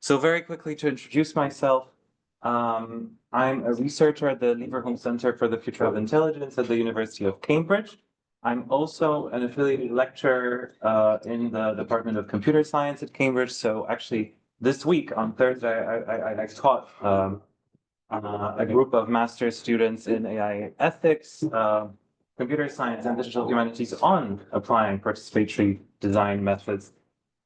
So very quickly to introduce myself, I'm a researcher at the Leverhulme Center for the Future of Intelligence at the University of Cambridge. I'm also an affiliated lecturer in the Department of Computer Science at Cambridge. So actually this week on Thursday, I taught a group of master's students in AI ethics, computer science, and digital humanities on applying participatory design methods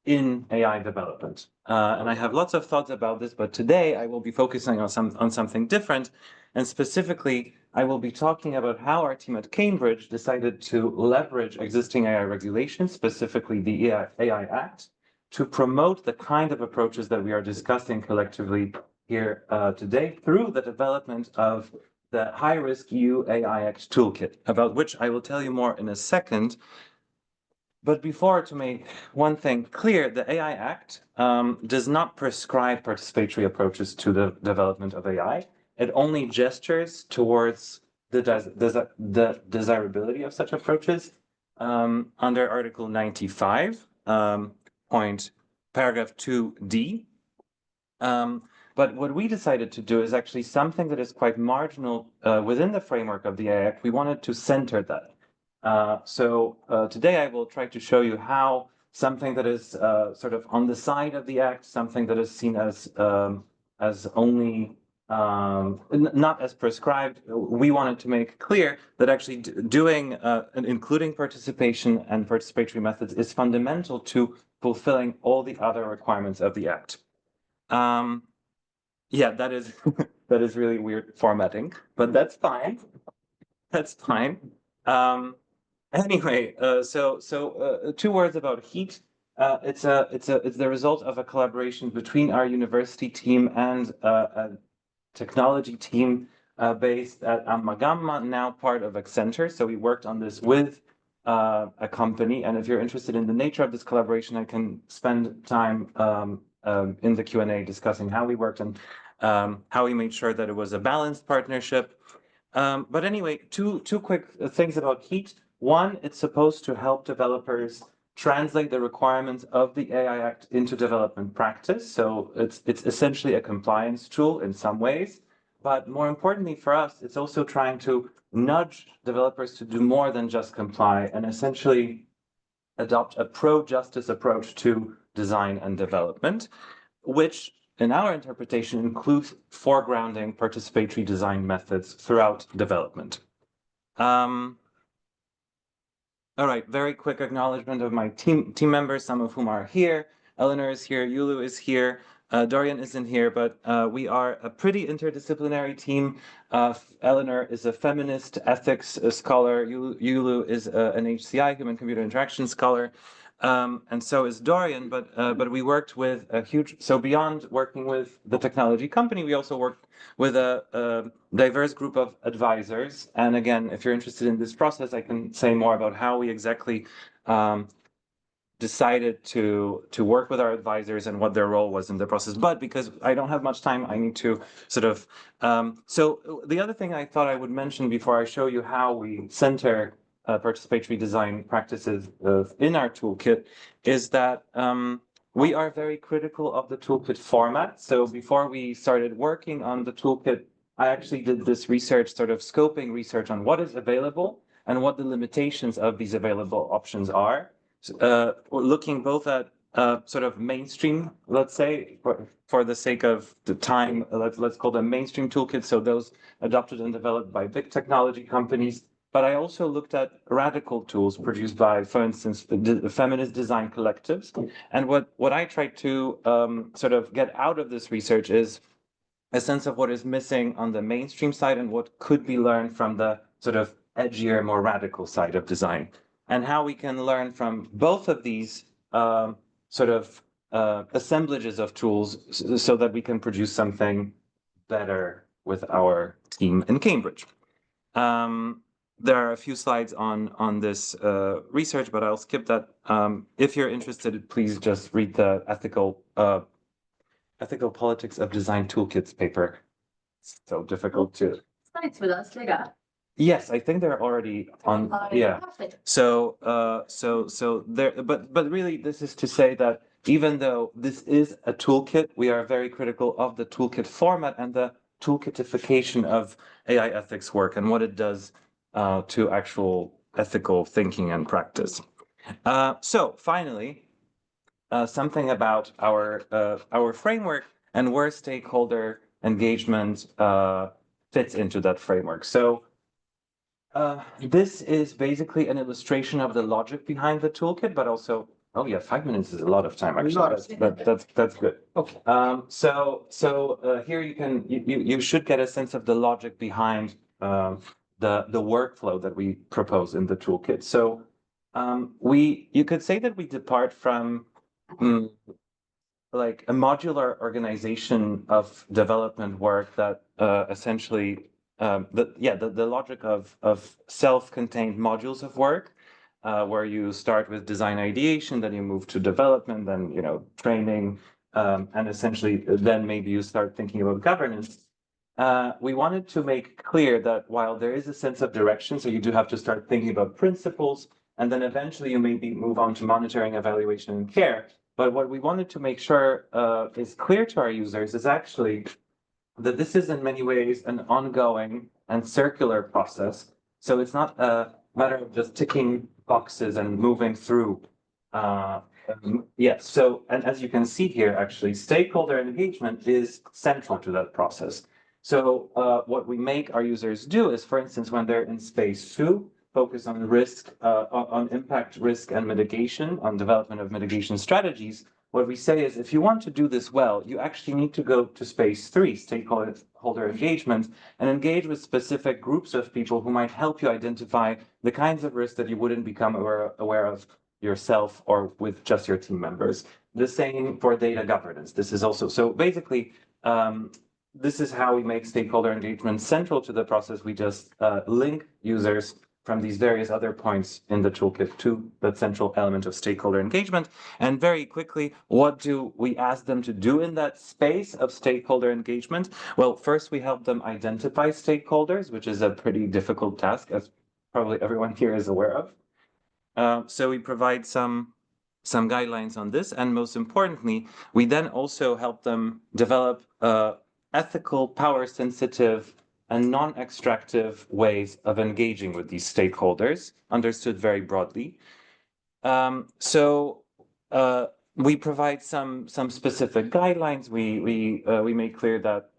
in AI development. And I have lots of thoughts about this, but today I will be focusing on something different. And specifically, I will be talking about how our team at Cambridge decided to leverage existing AI regulations, specifically the AI Act, to promote the kind of approaches that we are discussing collectively here today through the development of the high-risk EU AI Act Toolkit, about which I will tell you more in a second. But before, to make one thing clear, the AI Act does not prescribe participatory approaches to the development of AI. It only gestures towards the desirability of such approaches under Article 95, paragraph 2D. But what we decided to do is actually something that is quite marginal within the framework of the AI Act. We wanted to center that. So today I will try to show you how something that is sort of on the side of the act, something that is seen as only not as prescribed, we wanted to make clear that actually doing and including participation and participatory methods is fundamental to fulfilling all the other requirements of the act. Yeah, that is that is really weird formatting, but that's fine. That's fine. Anyway, so 2 words about HEAT. It's the result of a collaboration between our university team and a technology team based at Gamma, now part of Accenture. So we worked on this with a company, and if you're interested in the nature of this collaboration, I can spend time in the Q&A discussing how we worked and how we made sure that it was a balanced partnership. But anyway, two quick things about HEAT. One, it's supposed to help developers translate the requirements of the AI Act into development practice. So it's essentially a compliance tool in some ways. But more importantly for us, it's also trying to nudge developers to do more than just comply and essentially adopt a pro-justice approach to design and development, which in our interpretation includes foregrounding participatory design methods throughout development. All right, very quick acknowledgement of my team members, some of whom are here. Eleanor is here, Yulu is here, Dorian isn't here, but we are a pretty interdisciplinary team. Eleanor is a feminist ethics scholar. Yulu is an HCI, human computer interaction scholar. And so is Dorian, but we worked with a huge, so beyond working with the technology company, we also worked with a diverse group of advisors. And again, if you're interested in this process, I can say more about how we exactly decided to work with our advisors and what their role was in the process. But because I don't have much time, I need to sort of, so the other thing I thought I would mention before I show you how we center participatory design practices in our toolkit is that we are very critical of the toolkit format. So before we started working on the toolkit, I actually did this research, sort of scoping research on what is available and what the limitations of these available options are. Looking both at sort of mainstream, let's say, for the sake of the time, let's call them mainstream toolkits, so those adopted and developed by big technology companies. But I also looked at radical tools produced by, for instance, the feminist design collectives. And what I tried to sort of get out of this research is a sense of what is missing on the mainstream side and what could be learned from the sort of edgier, more radical side of design. And how we can learn from both of these sort of assemblages of tools so that we can produce something better with our team in Cambridge. There are a few slides on this research, but I'll skip that. If you're interested, please just read the ethical politics of design toolkits paper. It's so difficult to. Slides with us, Liga. Yes, I think they're already on. Yeah. So there, but really, this is to say that even though this is a toolkit, we are very critical of the toolkit format and the toolkitification of AI ethics work and what it does to actual ethical thinking and practice. So finally, something about our framework and where stakeholder engagement fits into that framework. So this is basically an illustration of the logic behind the toolkit, but also, oh yeah, 5 minutes is a lot of time actually. That's good. Okay. So here you should get a sense of the logic behind the workflow that we propose in the toolkit. So you could say that we depart from like a modular organization of development work that essentially the logic of self-contained modules of work where you start with design ideation, then you move to development, then training, and essentially then maybe you start thinking about governance. We wanted to make clear that while there is a sense of direction, so you do have to start thinking about principles, and then eventually you maybe move on to monitoring, evaluation, and care. But what we wanted to make sure is clear to our users is actually that this is in many ways an ongoing and circular process. So it's not a matter of just ticking boxes and moving through. So, and as you can see here, actually, stakeholder engagement is central to that process. So what we make our users do is, for instance, when they're in space 2, focus on risk, on impact, risk, and mitigation, on development of mitigation strategies. What we say is, if you want to do this well, you actually need to go to space 3, stakeholder engagement, and engage with specific groups of people who might help you identify the kinds of risks that you wouldn't become aware of yourself or with just your team members. The same for data governance. This is also, so basically, this is how we make stakeholder engagement central to the process. We just link users from these various other points in the toolkit to the central element of stakeholder engagement. And very quickly, what do we ask them to do in that space of stakeholder engagement? Well, first we help them identify stakeholders, which is a pretty difficult task, as probably everyone here is aware of. So we provide some guidelines on this, and most importantly, we then also help them develop ethical, power-sensitive, and non-extractive ways of engaging with these stakeholders, understood very broadly. We provide some specific guidelines. We make clear that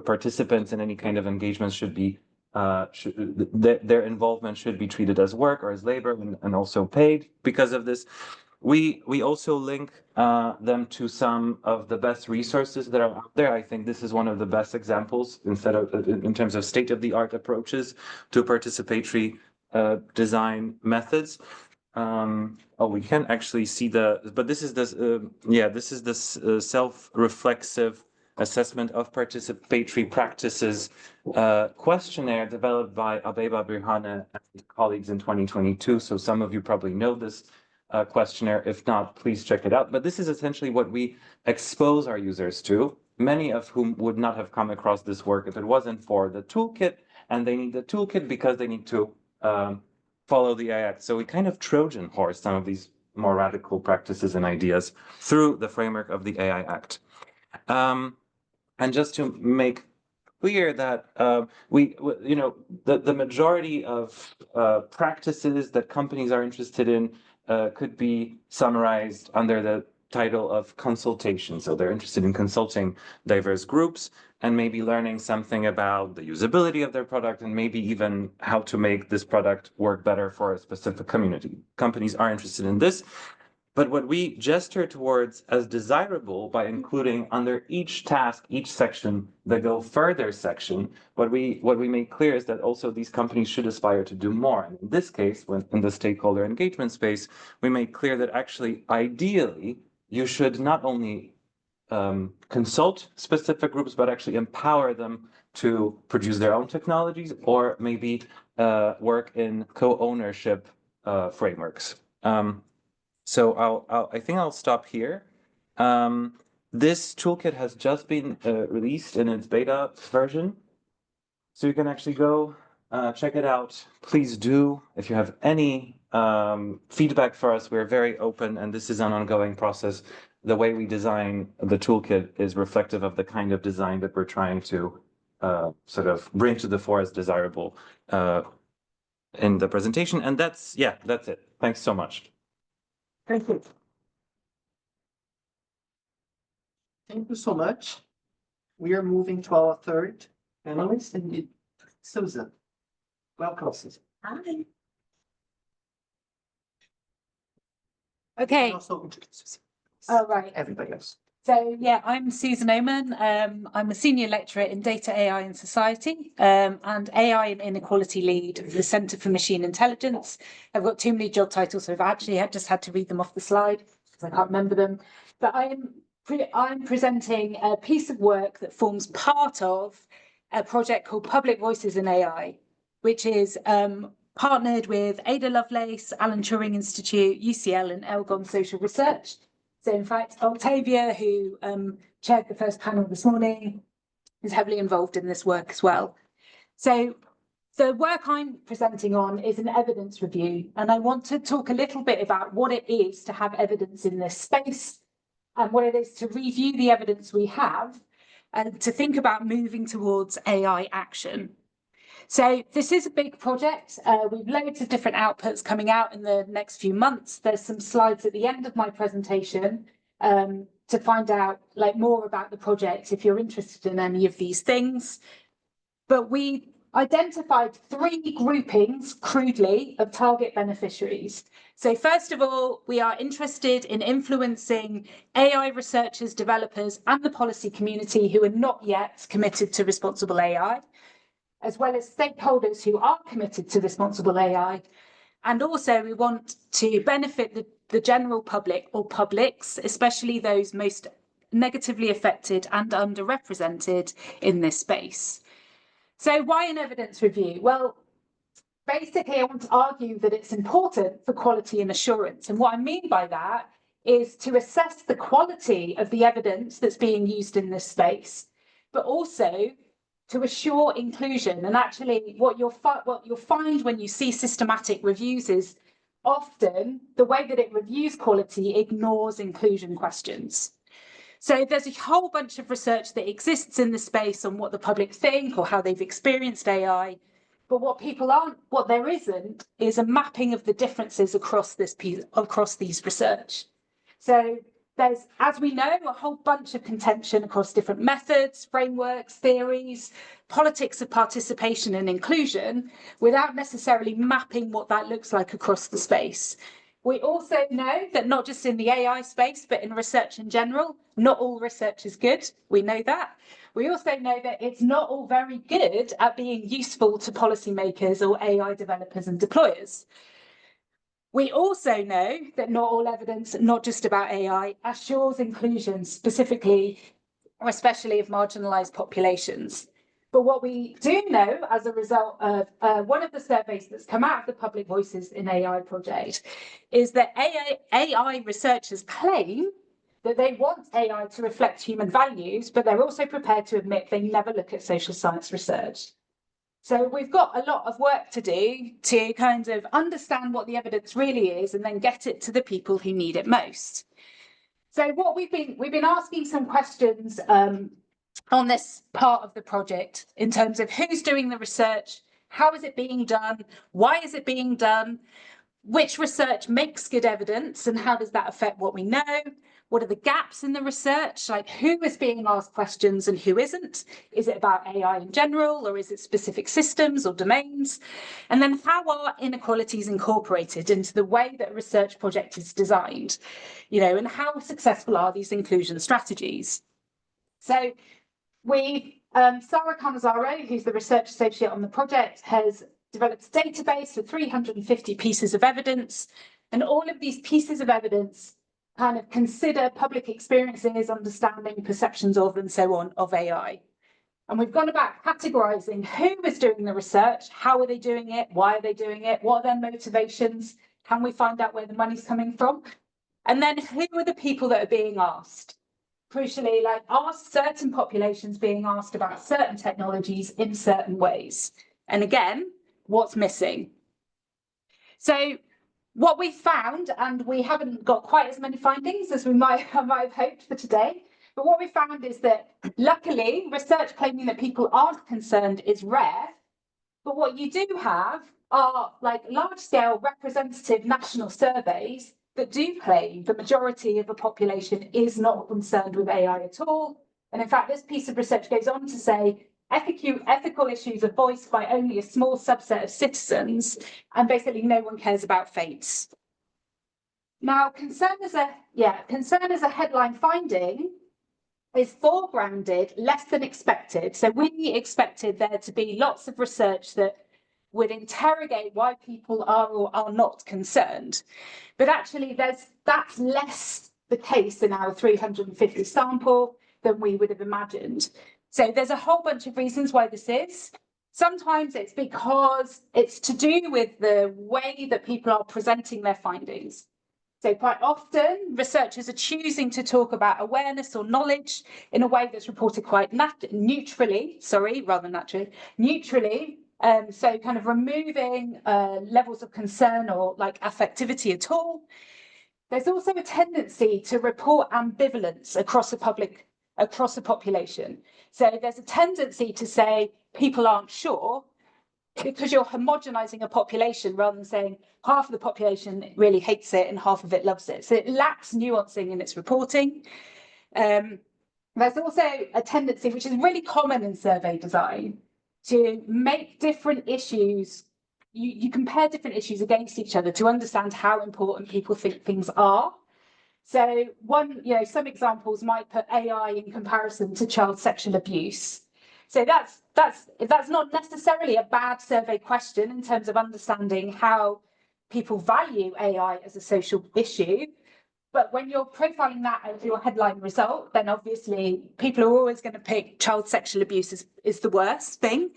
participants in any kind of engagement should be their involvement should be treated as work or as labor and also paid because of this. We also link them to some of the best resources that are out there. I think this is one of the best examples in terms of state-of-the-art approaches to participatory design methods. We can actually see but this is this self-reflexive assessment of participatory practices questionnaire developed by Abeba Birhane and colleagues in 2022. So some of you probably know this questionnaire. If not, please check it out. But this is essentially what we expose our users to, many of whom would not have come across this work if it wasn't for the toolkit, and they need the toolkit because they need to follow the AI Act. So we kind of Trojan horse some of these more radical practices and ideas through the framework of the AI Act. And just to make clear that the majority of practices that companies are interested in could be summarized under the title of consultation. So they're interested in consulting diverse groups and maybe learning something about the usability of their product and maybe even how to make this product work better for a specific community. Companies are interested in this. But what we gesture towards as desirable by including under each task, each section, the go further section, what we make clear is that also these companies should aspire to do more. And in this case, in the stakeholder engagement space, we make clear that actually, ideally, you should not only consult specific groups, but actually empower them to produce their own technologies or maybe work in co-ownership frameworks. So I think I'll stop here. This toolkit has just been released in its beta version. So you can actually go Check it out. Please do. If you have any feedback for us, we're very open, and this is an ongoing process. The way we design the toolkit is reflective of the kind of design that we're trying to sort of bring to the fore as desirable in the presentation. And that's it. Thanks so much. Thank you. Thank you so much. We are moving to our third panelist, and Susan. Welcome, Susan. Hi. Okay. Also introduce yourself. All right. Everybody else. So yeah, I'm Susan Oman. I'm a senior lecturer in data, AI and society, and AI and inequality lead of the Centre for Machine Intelligence. I've got too many job titles, so I've actually just had to read them off the slide because I can't remember them. But I'm presenting a piece of work that forms part of a project called Public Voices in AI, which is partnered with Ada Lovelace, Alan Turing Institute, UCL and Elgon Social Research. So in fact, Octavia, who chaired the first panel this morning, is heavily involved in this work as well. So the work I'm presenting on is an evidence review, and I want to talk a little bit about what it is to have evidence in this space and what it is to review the evidence we have and to think about moving towards AI action. So this is a big project. We've loads of different outputs coming out in the next few months. There's some slides at the end of my presentation to find out more about the project if you're interested in any of these things. But we identified 3 groupings, crudely, of target beneficiaries. So first of all, we are interested in influencing AI researchers, developers, and the policy community who are not yet committed to responsible AI, as well as stakeholders who are committed to responsible AI. And also we want to benefit the general public or publics, especially those most negatively affected and underrepresented in this space. So why an evidence review? Well, basically I want to argue that it's important for quality and assurance. And what I mean by that is to assess the quality of the evidence that's being used in this space, but also to assure inclusion. And actually what you'll find when you see systematic reviews is often the way that it reviews quality ignores inclusion questions. So there's a whole bunch of research that exists in the space on what the public think or how they've experienced AI. But what there isn't is a mapping of the differences across these research. So there's, as we know, a whole bunch of contention across different methods, frameworks, theories, politics of participation and inclusion, without necessarily mapping what that looks like across the space. We also know that not just in the AI space, but in research in general, not all research is good. We know that. We also know that it's not all very good at being useful to policymakers or AI developers and deployers. We also know that not all evidence, not just about AI, assures inclusion specifically, or especially of marginalised populations. But what we do know as a result of one of the surveys that's come out of the Public Voices in AI project is that AI researchers claim that they want AI to reflect human values, but they're also prepared to admit they never look at social science research. So we've got a lot of work to do to kind of understand what the evidence really is and then get it to the people who need it most. So what we've been asking some questions on this part of the project in terms of who's doing the research, how is it being done, why is it being done, which research makes good evidence and how does that affect what we know? What are the gaps in the research? Like who is being asked questions and who isn't? Is it about AI in general or is it specific systems or domains? And then how are inequalities incorporated into the way that a research project is designed? And how successful are these inclusion strategies? So Sarah Cannizzaro, who's the research associate on the project, has developed a database with 350 pieces of evidence, and all of these pieces of evidence kind of consider public experiences, understanding, perceptions of, and so on, of AI. And we've gone about categorizing who is doing the research, how are they doing it, why are they doing it, what are their motivations, can we find out where the money's coming from? And then who are the people that are being asked? Crucially, are certain populations being asked about certain technologies in certain ways? And again, what's missing. So what we found, and we haven't got quite as many findings as I might have hoped for today, but what we found is that luckily research claiming that people aren't concerned is rare, but what you do have are like large-scale representative national surveys that do claim the majority of the population is not concerned with AI at all. And in fact, this piece of research goes on to say ethical issues are voiced by only a small subset of citizens, and basically no one cares about fates. Now, concern as a headline finding is foregrounded less than expected. So we expected there to be lots of research that would interrogate why people are or are not concerned. But actually that's less the case in our 350 sample than we would have imagined. So there's a whole bunch of reasons why this is. Sometimes it's because it's to do with the way that people are presenting their findings. So quite often, researchers are choosing to talk about awareness or knowledge in a way that's reported quite neutrally, rather than naturally, neutrally. So kind of removing levels of concern or like affectivity at all. There's also a tendency to report ambivalence across a population. So there's a tendency to say people aren't sure, because you're homogenizing a population rather than saying half of the population really hates it and half of it loves it. So it lacks nuancing in its reporting. There's also a tendency, which is really common in survey design, to make different issues, you compare different issues against each other to understand how important people think things are. So some examples might put AI in comparison to child sexual abuse. So that's not necessarily a bad survey question in terms of understanding how people value AI as a social issue. But when you're profiling that as your headline result, then obviously people are always going to pick child sexual abuse is the worst thing.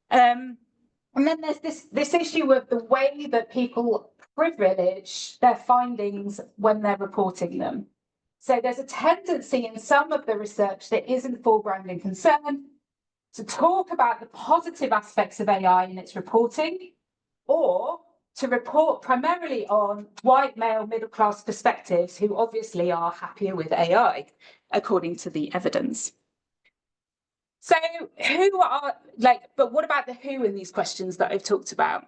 And then there's this issue of the way that people privilege their findings when they're reporting them. So there's a tendency in some of the research that isn't foregrounding concern to talk about the positive aspects of AI in its reporting, or to report primarily on white male middle-class perspectives who obviously are happier with AI, according to the evidence. So but what about the who in these questions that I've talked about?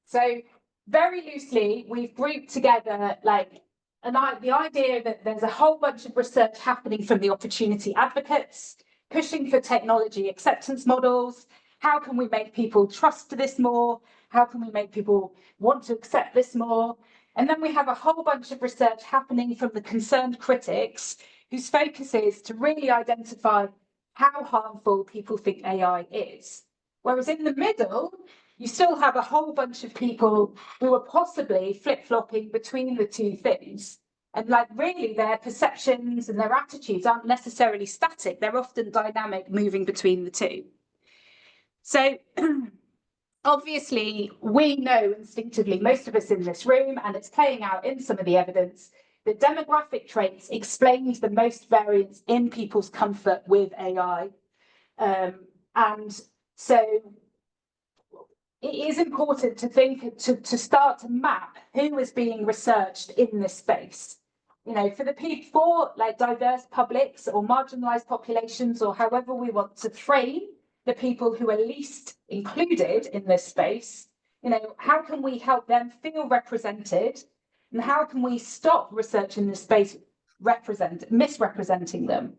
So very loosely, we've grouped together the idea that there's a whole bunch of research happening from the opportunity advocates, pushing for technology acceptance models. How can we make people trust this more? How can we make people want to accept this more? And then we have a whole bunch of research happening from the concerned critics, whose focus is to really identify how harmful people think AI is. Whereas in the middle, you still have a whole bunch of people who are possibly flip-flopping between the two things. And really their perceptions and their attitudes aren't necessarily static. They're often dynamic, moving between the two. So obviously we know instinctively, most of us in this room, and it's playing out in some of the evidence, that demographic traits explain the most variance in people's comfort with AI. And so it is important to think, to start to map who is being researched in this space. For diverse publics or marginalized populations, or however we want to frame the people who are least included in this space, how can we help them feel represented, and how can we stop research in this space misrepresenting them?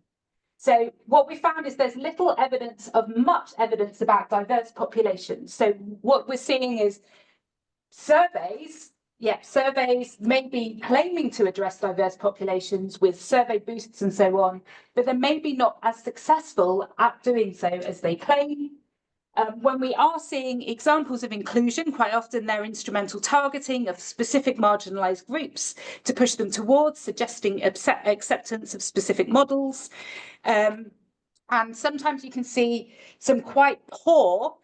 So what we found is there's much evidence about diverse populations. So what we're seeing is surveys may be claiming to address diverse populations with survey boosts and so on, but they're maybe not as successful at doing so as they claim. When we are seeing examples of inclusion, quite often they're instrumental targeting of specific marginalized groups to push them towards suggesting acceptance of specific models. And sometimes you can see some quite poor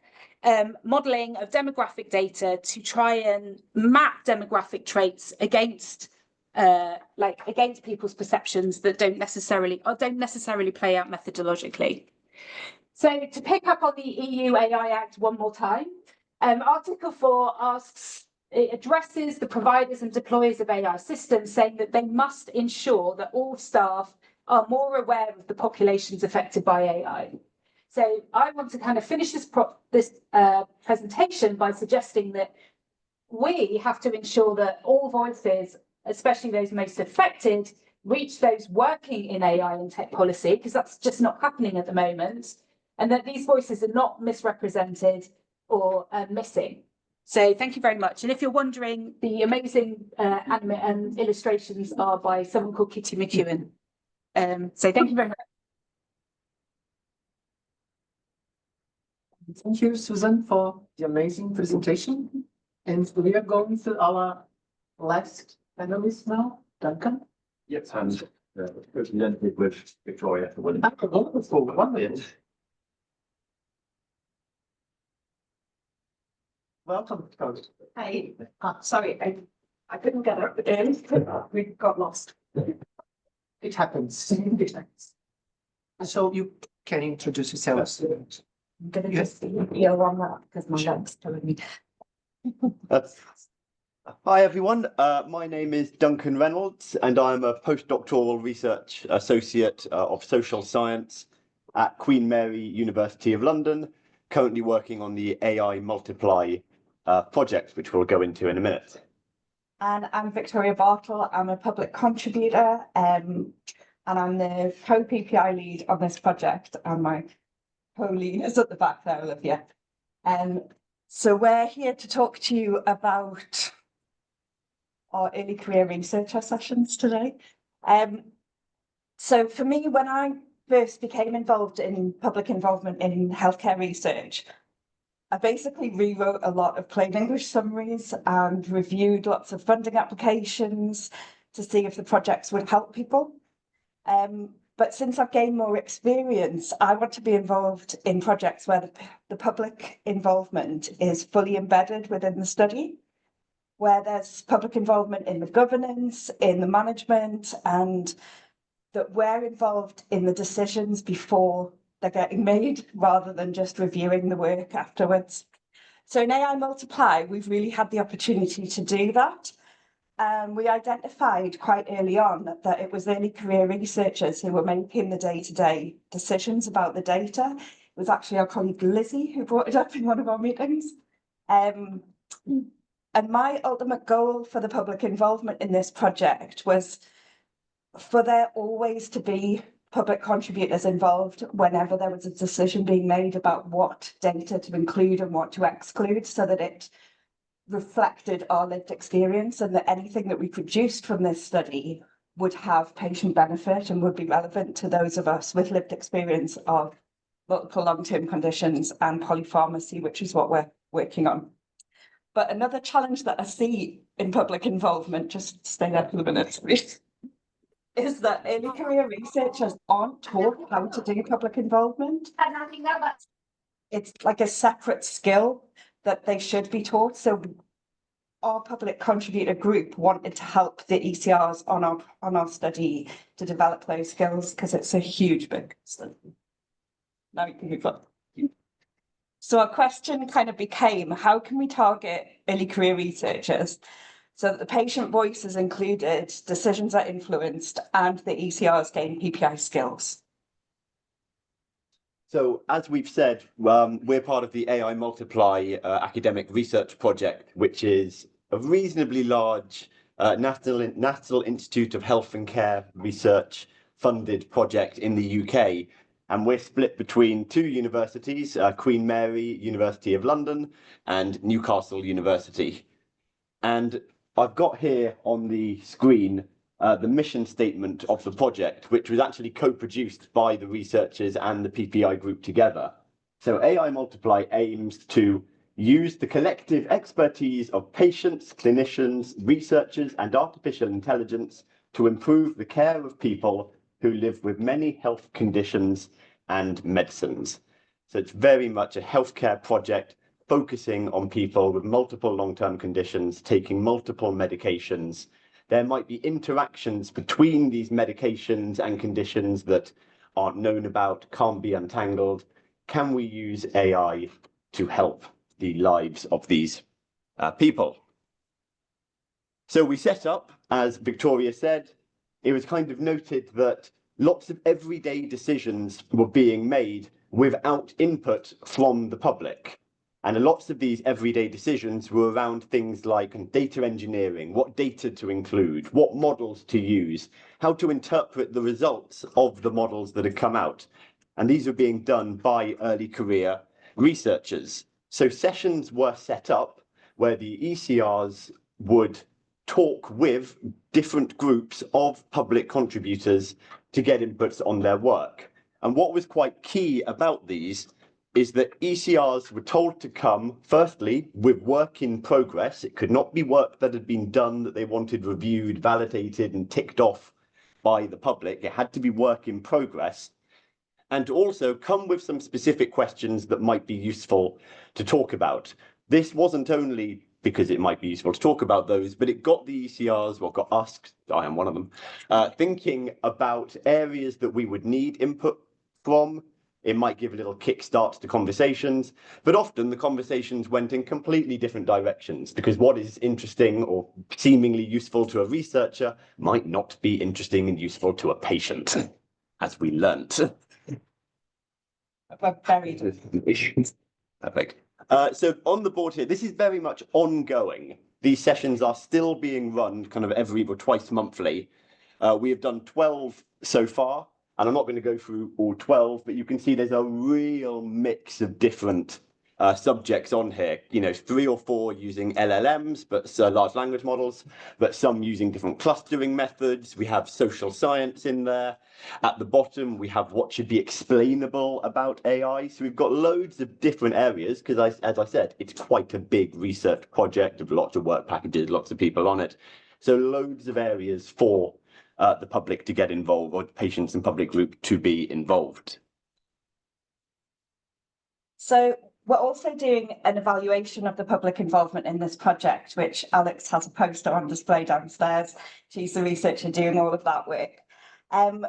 modeling of demographic data to try and map demographic traits against people's perceptions that don't necessarily play out methodologically. So to pick up on the EU AI Act one more time, Article 4 asks, it addresses the providers and deployers of AI systems, saying that they must ensure that all staff are more aware of the populations affected by AI. So I want to kind of finish this presentation by suggesting that we have to ensure that all voices, especially those most affected, reach those working in AI and tech policy, because that's just not happening at the moment, and that these voices are not misrepresented or missing. So thank you very much. And if you're wondering, the amazing anime and illustrations are by someone called Kitty McEwen. So thank you very much. Thank you, Susan, for the amazing presentation. And we are going to our last panelist now, Duncan. Yes, and presented with Victoria. Wonderful, wonderful. Welcome, Victoria. Hi, sorry, I couldn't get up again. We got lost. It happens. It happens. So you can introduce yourselves. I'm gonna just yell on that because my leg's telling me. Hi everyone, my name is Duncan Reynolds and I'm a postdoctoral research associate of social science at Queen Mary University of London, currently working on the AI Multiply project, which we'll go into in a minute. And I'm Victoria Bartle. I'm a public contributor and I'm the co-PPI lead on this project, and my co-lead is at the back there, Olivia. So we're here to talk to you about our early career researcher sessions today. So for me, when I first became involved in public involvement in healthcare research, I basically rewrote a lot of plain English summaries and reviewed lots of funding applications to see if the projects would help people. But since I've gained more experience, I want to be involved in projects where the public involvement is fully embedded within the study, where there's public involvement in the governance, in the management, and that we're involved in the decisions before they're getting made, rather than just reviewing the work afterwards. So in AI Multiply, we've really had the opportunity to do that. We identified quite early on that it was early career researchers who were making the day-to-day decisions about the data. It was actually our colleague Lizzie who brought it up in one of our meetings. And my ultimate goal for the public involvement in this project was for there always to be public contributors involved whenever there was a decision being made about what data to include and what to exclude, so that it reflected our lived experience and that anything that we produced from this study would have patient benefit and would be relevant to those of us with lived experience of multiple long-term conditions and polypharmacy, which is what we're working on. But another challenge that I see in public involvement, just stay there for a minute, please, is that early career researchers aren't taught how to do public involvement. It's like a separate skill that they should be taught. So our public contributor group wanted to help the ECRs on our study to develop those skills, because it's a huge big study. Now you can move on. So our question kind of became, how can we target early career researchers so that the patient voice is included, decisions are influenced, and the ECRs gain PPI skills? So as we've said, we're part of the AI Multiply academic research project, which is a reasonably large National Institute of Health and Care research funded project in the UK. And we're split between two universities, Queen Mary University of London and Newcastle University. And I've got here on the screen the mission statement of the project, which was actually co-produced by the researchers and the PPI group together. So AI Multiply aims to use the collective expertise of patients, clinicians, researchers, and artificial intelligence to improve the care of people who live with many health conditions and medicines. So it's very much a healthcare project focusing on people with multiple long-term conditions, taking multiple medications. There might be interactions between these medications and conditions that aren't known about, can't be untangled. Can we use AI to help? the lives of these people. So we set up, as Victoria said, it was kind of noted that lots of everyday decisions were being made without input from the public. And lots of these everyday decisions were around things like data engineering, what data to include, what models to use, how to interpret the results of the models that had come out. And these were being done by early career researchers. So sessions were set up where the ECRs would talk with different groups of public contributors to get inputs on their work. And what was quite key about these is that ECRs were told to come, firstly, with work in progress. It could not be work that had been done that they wanted reviewed, validated, and ticked off by the public. It had to be work in progress. And to also come with some specific questions that might be useful to talk about. This wasn't only because it might be useful to talk about those, but it got the ECRs, well, got us, I am one of them, thinking about areas that we would need input from. It might give a little kickstart to conversations, but often the conversations went in completely different directions because what is interesting or seemingly useful to a researcher might not be interesting and useful to a patient, as we learnt. We're very Perfect. So on the board here, this is very much ongoing. These sessions are still being run kind of every or twice monthly. We have done 12 so far, and I'm not going to go through all 12, but you can see there's a real mix of different subjects on here. You know, 3 or 4 using LLMs, but large language models, but some using different clustering methods. We have social science in there. At the bottom, we have what should be explainable about AI. So we've got loads of different areas because, as I said, it's quite a big research project of lots of work packages, lots of people on it. So loads of areas for the public to get involved, or patients and public group to be involved. So we're also doing an evaluation of the public involvement in this project, which Alex has a poster on display downstairs. She's the researcher doing all of that work. And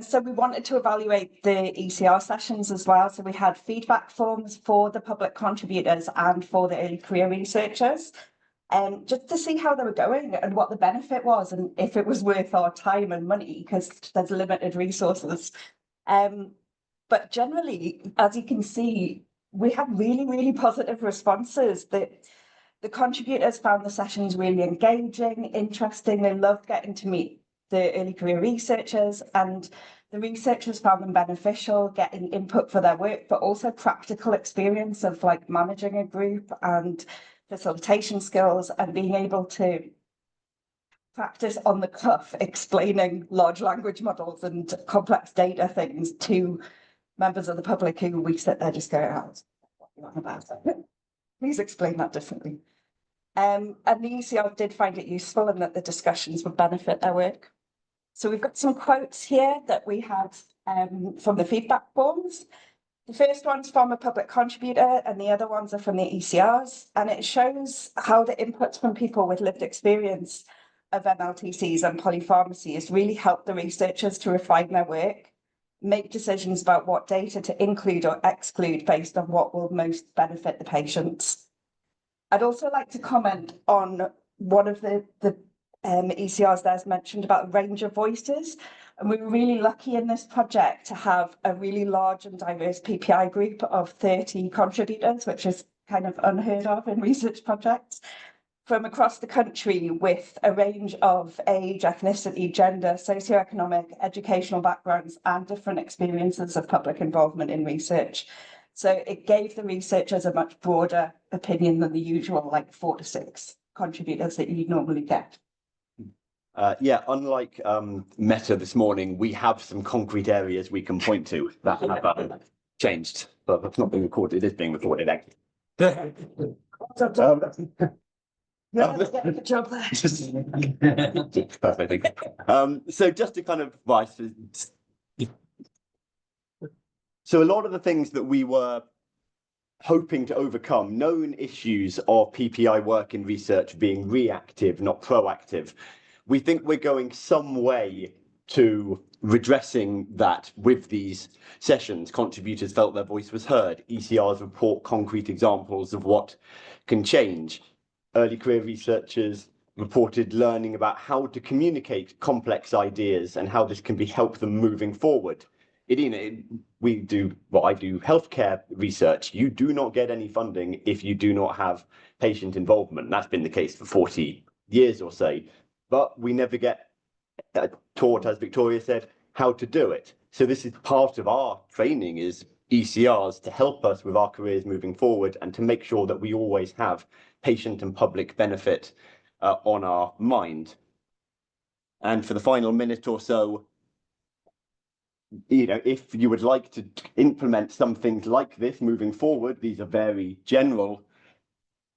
so we wanted to evaluate the ECR sessions as well. So we had feedback forms for the public contributors and for the early career researchers, just to see how they were going and what the benefit was and if it was worth our time and money because there's limited resources. But generally, as you can see, we had really, really positive responses. The contributors found the sessions really engaging, interesting. They loved getting to meet the early career researchers, and the researchers found them beneficial, getting input for their work, but also practical experience of like managing a group and facilitation skills and being able to practice on the cuff, explaining large language models and complex data things to members of the public who we sit there just go, oh, what are you on about? Please explain that differently. And the ECR did find it useful and that the discussions would benefit their work. So we've got some quotes here that we had from the feedback forms. The first one's from a public contributor and the other ones are from the ECRs. And it shows how the inputs from people with lived experience of MLTCs and polypharmacy has really helped the researchers to refine their work, make decisions about what data to include or exclude based on what will most benefit the patients. I'd also like to comment on one of the ECRs there's mentioned about a range of voices. And we were really lucky in this project to have a really large and diverse PPI group of 30 contributors, which is kind of unheard of in research projects, from across the country with a range of age, ethnicity, gender, socioeconomic, educational backgrounds, and different experiences of public involvement in research. So it gave the researchers a much broader opinion than the usual, like 4 to 6 contributors that you normally get. Yeah, unlike Meta this morning, we have some concrete areas we can point to that have changed. But it's not being recorded, it is being recorded, actually. Good job there. Perfect. So just to kind of so a lot of the things that we were hoping to overcome, known issues of PPI work in research being reactive, not proactive, we think we're going some way to redressing that with these sessions. Contributors felt their voice was heard. ECRs report concrete examples of what can change. Early career researchers reported learning about how to communicate complex ideas and how this can help them moving forward. I do healthcare research. You do not get any funding if you do not have patient involvement. That's been the case for 40 years or so. But we never get taught, as Victoria said, how to do it. So this is part of our training is ECRs to help us with our careers moving forward and to make sure that we always have patient and public benefit on our mind. And for the final minute or so, if you would like to implement some things like this moving forward, these are very general,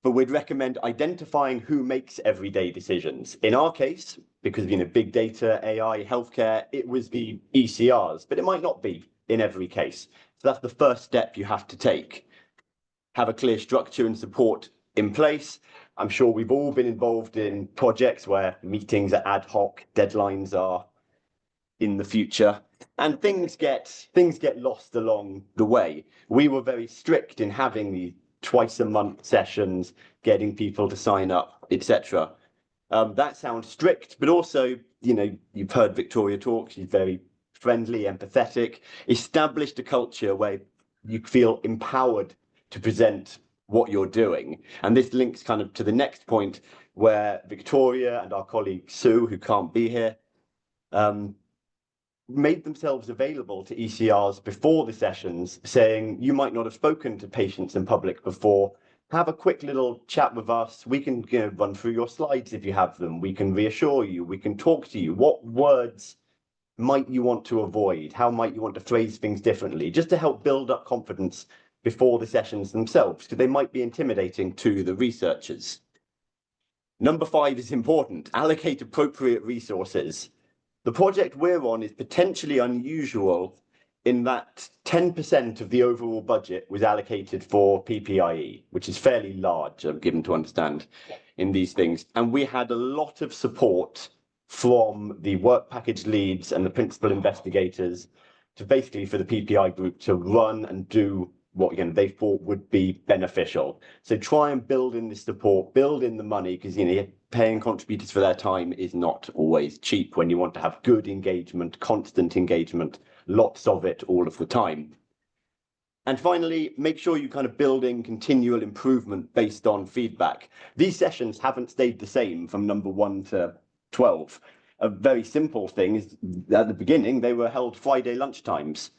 but we'd recommend identifying who makes everyday decisions. In our case, because big data, AI, healthcare, it was the ECRs, but it might not be in every case. So that's the first step you have to take. Have a clear structure and support in place. I'm sure we've all been involved in projects where meetings are ad hoc, deadlines are in the future, and things get lost along the way. We were very strict in having the twice a month sessions, getting people to sign up, etc. That sounds strict, but also, you've heard Victoria talk. She's very friendly, empathetic, established a culture where you feel empowered to present what you're doing. And this links kind of to the next point where Victoria and our colleague Sue, who can't be here, made themselves available to ECRs before the sessions, saying, you might not have spoken to patients in public before. Have a quick little chat with us. We can run through your slides if you have them. We can reassure you. We can talk to you. What words might you want to avoid? How might you want to phrase things differently? Just to help build up confidence before the sessions themselves, because they might be intimidating to the researchers. Number 5 is important. Allocate appropriate resources. The project we're on is potentially unusual in that 10% of the overall budget was allocated for PPIE, which is fairly large, I'm given to understand, in these things. And we had a lot of support from the work package leads and the principal investigators to basically for the PPI group to run and do what they thought would be beneficial. So try and build in the support, build in the money, because paying contributors for their time is not always cheap when you want to have good engagement, constant engagement, lots of it all of the time. And finally, make sure you kind of build in continual improvement based on feedback. These sessions haven't stayed the same from number 1 to 12. A very simple thing is at the beginning, they were held Friday lunchtimes.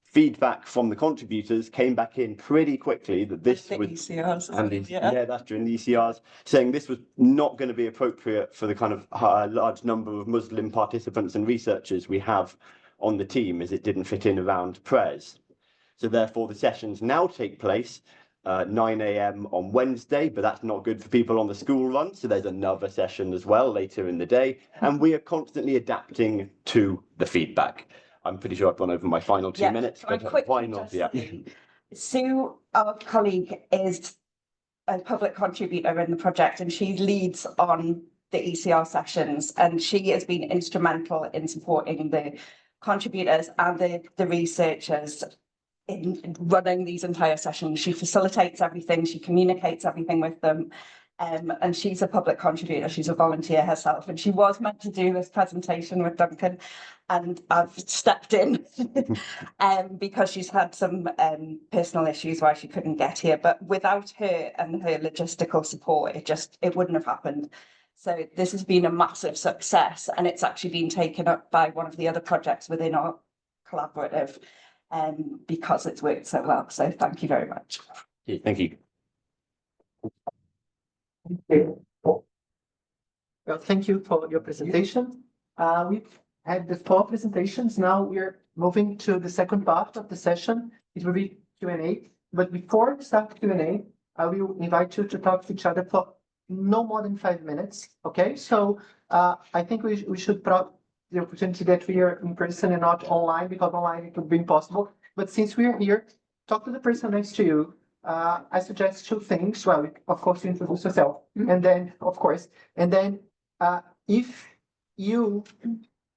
Feedback from the contributors came back in pretty quickly that this was ECRs, that's during the ECRs, saying this was not going to be appropriate for the kind of large number of Muslim participants and researchers we have on the team, as it didn't fit in around prayers. So therefore the sessions now take place 9 a.m. on Wednesday, but that's not good for people on the school run. So there's another session as well later in the day, and we are constantly adapting to the feedback. I'm pretty sure I've gone over my final 2 minutes, but why not? Sue, our colleague, is a public contributor in the project, and she leads on the ECR sessions, and she has been instrumental in supporting the contributors and the researchers in running these entire sessions. She facilitates everything, she communicates everything with them. And she's a public contributor, she's a volunteer herself, and she was meant to do this presentation with Duncan, and I've stepped in because she's had some personal issues why she couldn't get here. But without her and her logistical support, it wouldn't have happened. So this has been a massive success, and it's actually been taken up by one of the other projects within our collaborative because it's worked so well. So thank you very much. Thank you. Well, thank you for your presentation. We've had the 4 presentations. Now we're moving to the second part of the session. It will be Q&A. But before we start Q&A, I will invite you to talk to each other for no more than 5 minutes. Okay, so I think we should probably the opportunity that we are in person and not online, because online it would be impossible. But since we are here, talk to the person next to you. I suggest 2 things. Well, of course, you introduce yourself, and then, of course, and then if you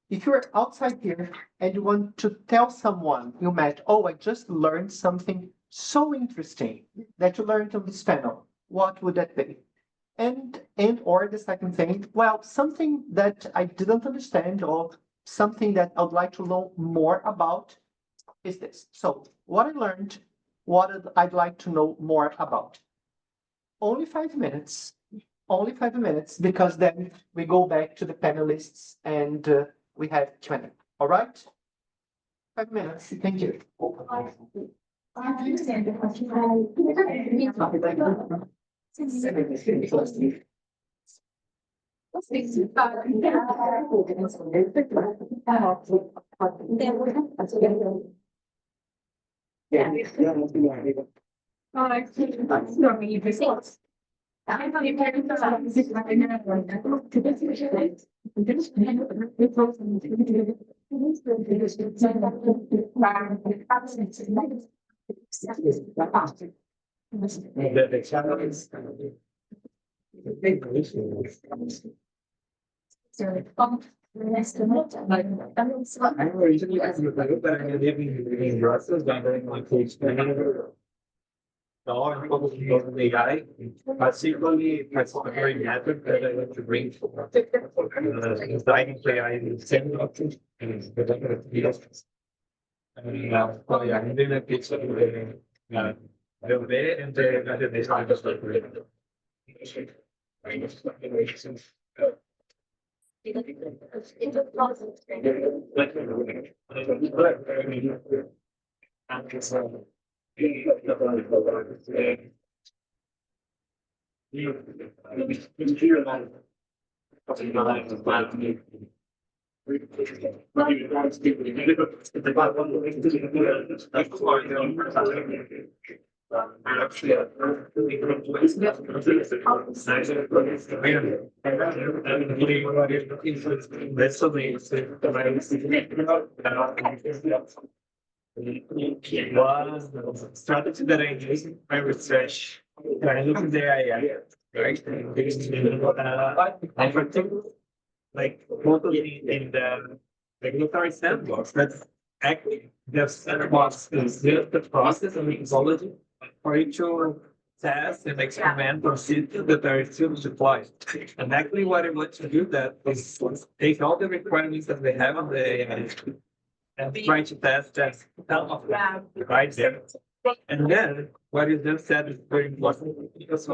if you're outside here and you want to tell someone you met, oh, I just learned something so interesting that you learned on this panel, what would that be? And or the second thing, well, something that I didn't understand or something that I'd like to know more about is this. So what I learned, what I'd like to know more about. Only 5 minutes, because then we go back to the panelists and we have Q&A. All right? 5 minutes. Thank you. I'm originally from Brazil, but I'm living in Brussels, gathering my PhD. Now I'm focusing on AI, particularly participatory method that I want to bring for designing AI in the same options and the democratising. So yeah, I'm doing a pitch of the way and the One strategy that I use in my research, I look at the AI, right? I particularly like mostly in the regulatory sandbox, that's actually the sandbox is the process and methodology for you to test and experiment on systems that are still deployed. And actually what I want to do that is take all the requirements that they have on the AI and try to test just some of them, right there. And then what you just said is very important because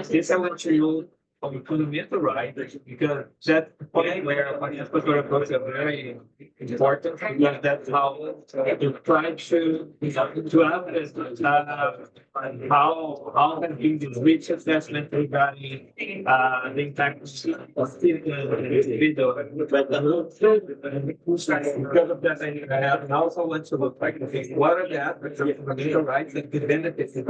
this I want to use on the fundamental right, because that point where participatory approach are very important, because that's how you try to have how can be this rich assessment regarding the impact of individual. Because of that, I also want to look like, okay, what are the aspects of fundamental rights that could benefit the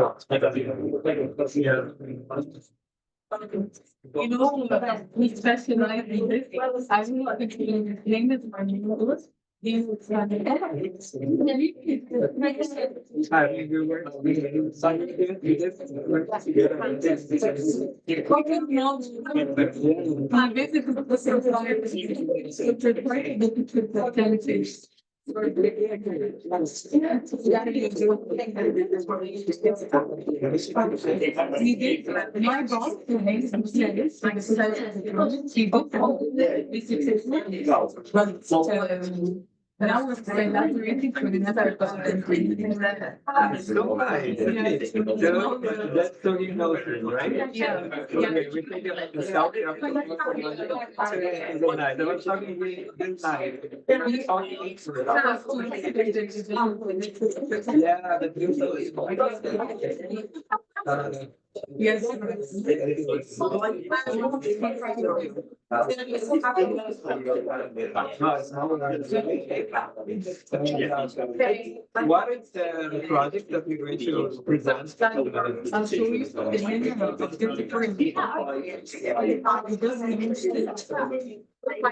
You know, we specialize in this. I will not explain the thing that's my name. These my boss, now we're saying that we're including another That's so you know, right? Yeah. Okay, we think about the self yeah, the Yes. What is the project that we're going to present? I'll show you. It's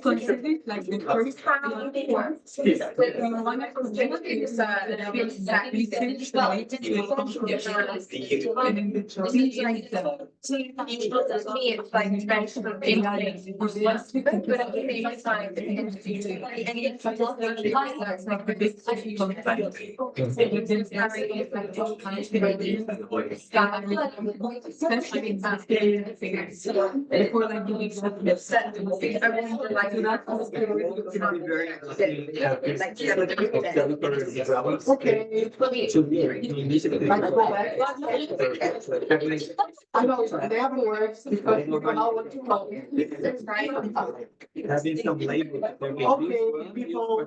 considered like the first one of those is research related to I know it never works because people now want to talk. Having some labels. Okay, people,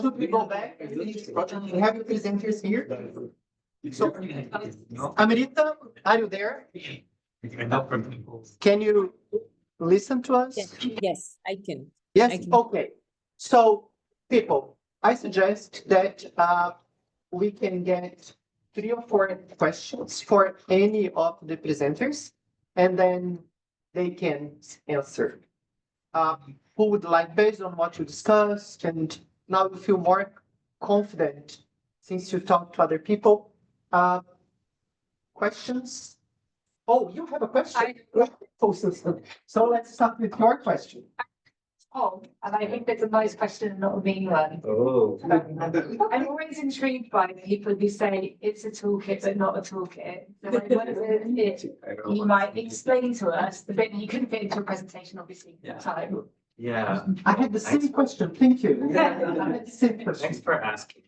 should we go back? We have your presenters here. So, Amrita, are you there? Can you listen to us? Yes, I can. Yes, I can. okay. So, people, I suggest that we can get 3 or 4 questions for any of the presenters, and then they can answer. Who would like, based on what you discussed, and now you feel more confident since you talked to other people. Questions? Oh, you have a question? So let's start with your question. Oh, and I think it's a nice question, not a mean one. Oh. I'm always intrigued by people who say it's a toolkit, but not a toolkit. So I wonder if you might explain to us the bit that you couldn't fit into a presentation, obviously, at the time. Yeah. I had the same question, thank you. I had the same question. Thanks for asking.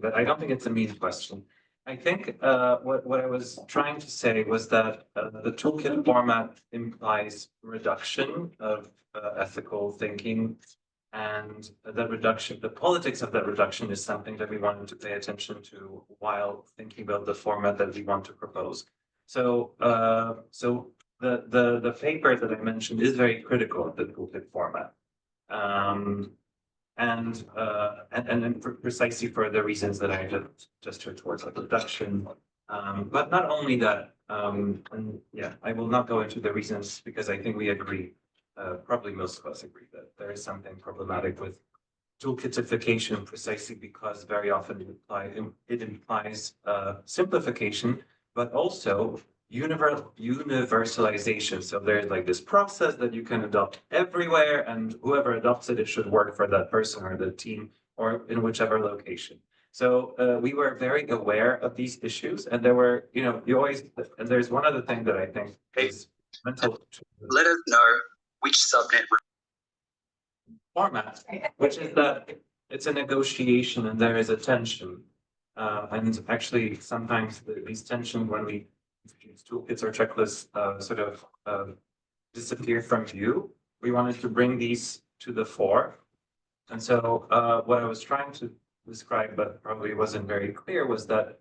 But I don't think it's a mean question. I think what I was trying to say was that the toolkit format implies reduction of ethical thinking, and that reduction, the politics of that reduction, is something that we wanted to pay attention to while thinking about the format that we want to propose. So the paper that I mentioned is very critical of the toolkit format. And precisely for the reasons that I just heard towards, like reduction. But not only that, and yeah, I will not go into the reasons because I think we agree, probably most of us agree that there is something problematic with toolkitification, precisely because very often it implies simplification, but also universalization. So there's like this process that you can adopt everywhere, and whoever adopts it, it should work for that person or the team or in whichever location. So we were very aware of these issues, and there were, you always, and there's one other thing that I think is mental. Let us know which subnet format, which is that it's a negotiation and there is a tension. And actually, sometimes these tensions, when we introduce toolkits or checklists, sort of disappear from view. We wanted to bring these to the fore. And so what I was trying to describe, but probably wasn't very clear, was that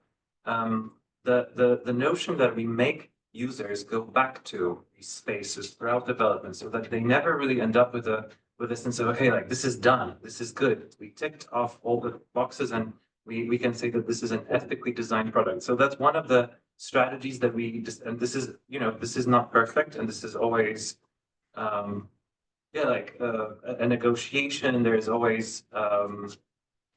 the notion that we make users go back to these spaces throughout development, so that they never really end up with a sense of, okay, like this is done, this is good, we ticked off all the boxes, and we can say that this is an ethically designed product. So that's one of the strategies that we just, and this is, this is not perfect, and this is always a negotiation. There's always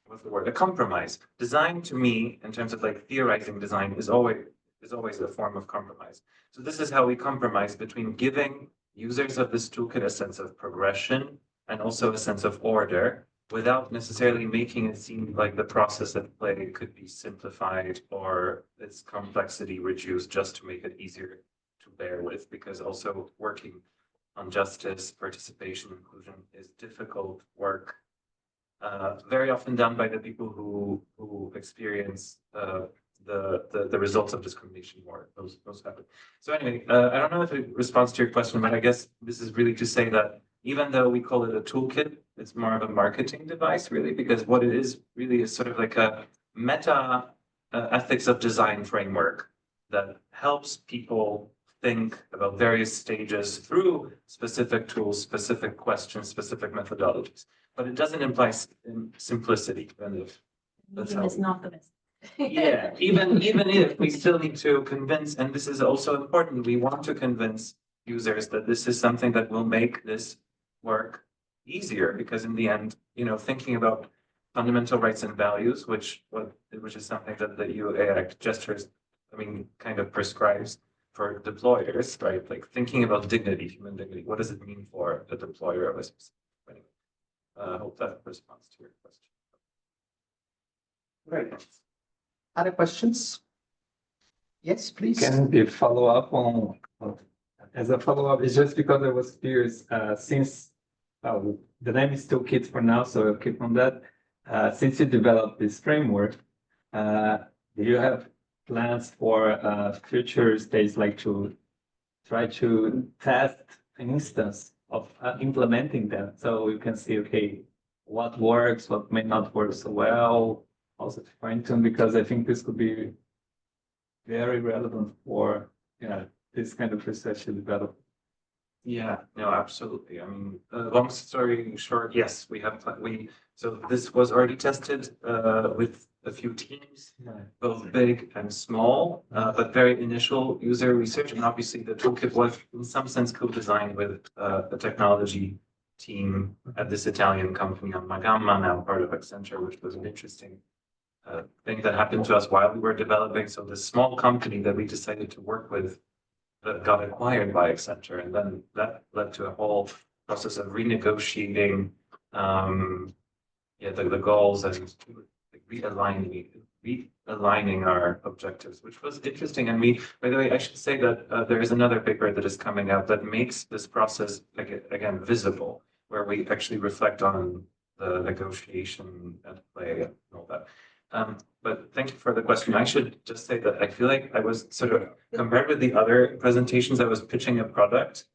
what's the word, a compromise. Design, to me, in terms of like theorizing design, is always a form of compromise. So this is how we compromise between giving users of this toolkit a sense of progression and also a sense of order, without necessarily making it seem like the process at play could be simplified or its complexity reduced just to make it easier to bear with, because also working on justice, participation, inclusion is difficult work, very often done by the people who experience the results of discrimination more. Those happen. So anyway, I don't know if it responds to your question, but I guess this is really to say that even though we call it a toolkit, it's more of a marketing device, really, because what it is really is sort of like a meta ethics of design framework that helps people think about various stages through specific tools, specific questions, specific methodologies. but it doesn't imply simplicity. Kind of. That's how It's we- not the best. Yeah, even if we still need to convince, and this is also important, we want to convince users that this is something that will make this work easier, because in the end, thinking about fundamental rights and values, which is something that the EU AI gestures, kind of prescribes for deployers, right? Like thinking about dignity, human dignity. What does it mean for a deployer of a specific? Anyway, I hope that responds to your question. Great. Other questions? Yes, please. Can be follow up on as a follow up? It's just because I was curious since the name is Toolkit for now, so I'll keep on that. Since you developed this framework, do you have plans for future stages, like to try to test an instance of implementing that, so you can see, okay, what works, what may not work so well, also to fine tune, because I think this could be very relevant for this kind of research to develop. Yeah, no, absolutely. Long story short, yes, so this was already tested with a few teams, both big and small, but very initial user research. And obviously the toolkit was in some sense co-designed with a technology team at this Italian company on Magamma, now part of Accenture, which was an interesting thing that happened to us while we were developing. So this small company that we decided to work with got acquired by Accenture, and then that led to a whole process of renegotiating the goals and realigning our objectives, which was interesting. And by the way, I should say that there is another paper that is coming out that makes this process again visible, where we actually reflect on the negotiation at play and all that. But thank you for the question. I should just say that I feel like I was sort of, compared with the other presentations, I was pitching a product.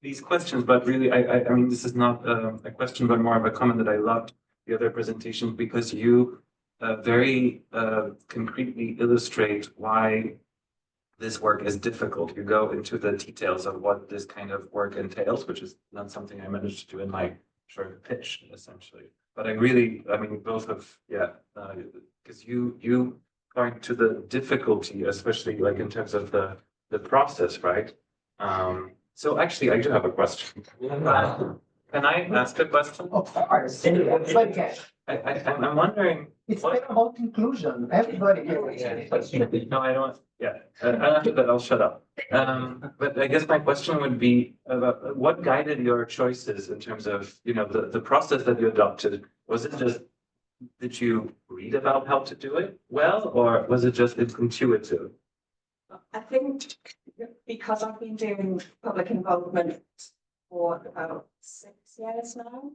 These questions, but really, I mean, this is not a question, but more of a comment that I loved the other presentations, because you very concretely illustrate why this work is difficult. You go into the details of what this kind of work entails, which is not something I managed to do in my short pitch, essentially. But I mean, both of, because you point to the difficulty, especially like in terms of the process, right? So actually, I do have a question. Can I ask a question? Of course. I'm wondering. It's been about inclusion. Everybody here. No, I don't. Yeah, after that, I'll shut up. But I guess my question would be about what guided your choices in terms of, the process that you adopted. Was it just, did you read about how to do it well, or was it just intuitive? I think because I've been doing public involvement for about 6 years now,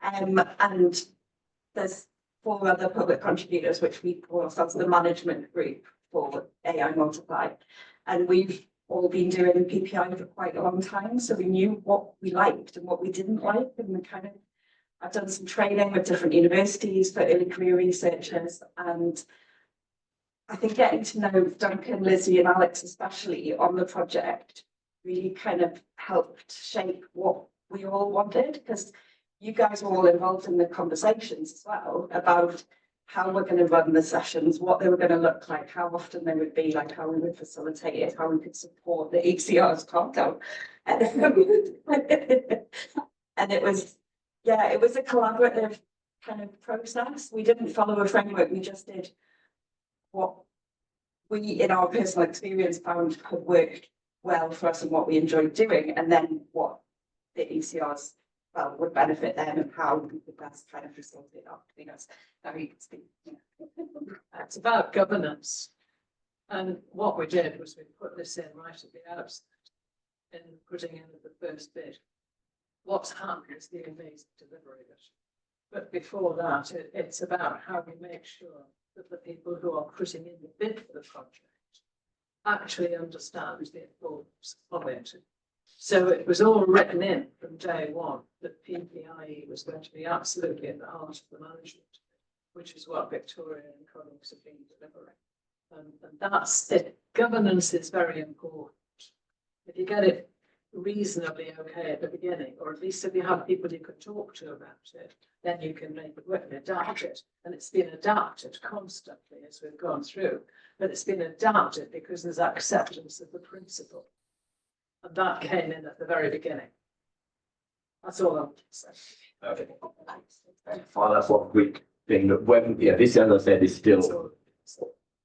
and there's 4 other public contributors, which we call ourselves the management group for AI Multiply. And we've all been doing PPI for quite a long time, so we knew what we liked and what we didn't like. And I've done some training with different universities for early career researchers, and I think getting to know Duncan, Lizzie and Alex especially on the project really kind of helped shape what we all wanted, because you guys were all involved in the conversations as well about how we're going to run the sessions, what they were going to look like, how often they would be, like how we would facilitate it, how we could support the ECR's content. And it was, it was a collaborative kind of process. We didn't follow a framework, we just did what we, in our personal experience, found had worked well for us and what we enjoyed doing, and then what the ECRs felt would benefit them and how we could best kind of facilitate that between us. Now you can speak. It's about governance. And what we did was we put this in right at the outset, in putting in the first bit. What's happened is the amazing delivery of it. But before that, it's about how we make sure that the people who are putting in the bid for the project actually understand the importance of it. So it was all written in from day one that PPIE was going to be absolutely at the heart of the management, which is what Victoria and colleagues have been delivering. And that's it. Governance is very important. If you get it reasonably okay at the beginning, or at least if you have people you can talk to about it, then you can make it work and adapt it. And it's been adapted constantly as we've gone through, but it's been adapted because there's acceptance of the principle. And that came in at the very beginning. That's all I want to say. Okay. Well, that's one quick thing that when, this, as I said, is still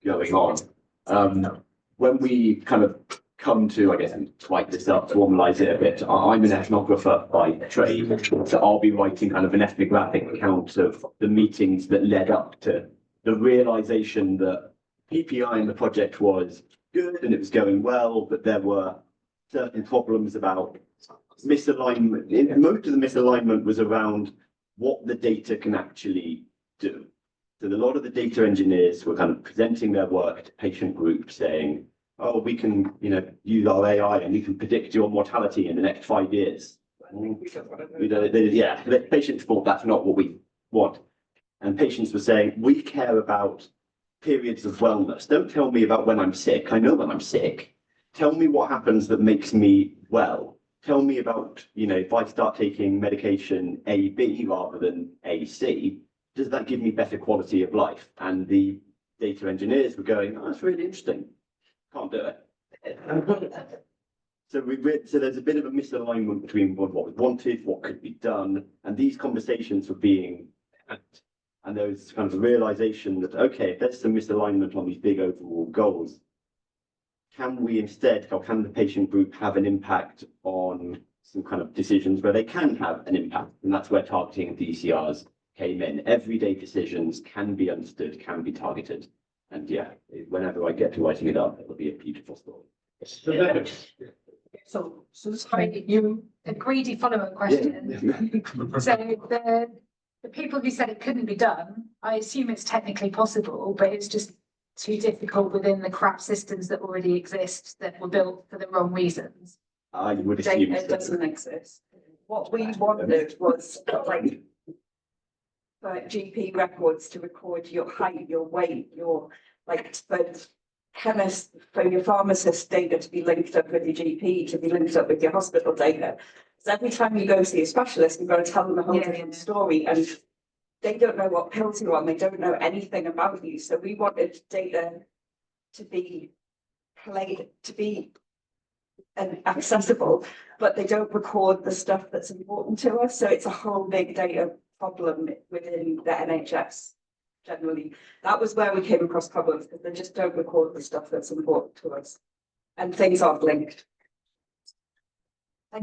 going on. When we kind of come to, I guess, write this up, formalize it a bit, I'm an ethnographer by trade, so I'll be writing kind of an ethnographic account of the meetings that led up to the realization that PPI in the project was good and it was going well, but there were certain problems about misalignment. Most of the misalignment was around what the data can actually do. So a lot of the data engineers were kind of presenting their work to patient groups saying, oh, we can, use our AI and we can predict your mortality in the next 5 years. The patients thought that's not what we want. And patients were saying, we care about periods of wellness. Don't tell me about when I'm sick. I know when I'm sick. Tell me what happens that makes me well. Tell me about, if I start taking medication AB rather than AC, does that give me better quality of life? And the data engineers were going, oh, that's really interesting. Can't do it. So there's a bit of a misalignment between what was wanted, what could be done, and these conversations were being had. And there was kind of a realization that, okay, if there's some misalignment on these big overall goals, can we instead, or can the patient group have an impact on some kind of decisions where they can have an impact? And that's where targeting of the ECRs came in. Everyday decisions can be understood, can be targeted. And whenever I get to writing it up, it'll be a beautiful story. So sorry, a greedy follow-up question. So the people who said it couldn't be done, I assume it's technically possible, but it's just too difficult within the crap systems that already exist that were built for the wrong reasons. I would assume Data doesn't exist. What we wanted was like for GP records to record your height, your weight, your for chemist, for your pharmacist data to be linked up with your GP, to be linked up with your hospital data. So every time you go see a specialist, you've got to tell them a whole different story, and they don't know what pills you're on, they don't know anything about you. So we wanted data to be accessible, but they don't record the stuff that's important to us. So it's a whole big data problem within the NHS generally. That was where we came across problems, because they just don't record the stuff that's important to us, and things aren't linked.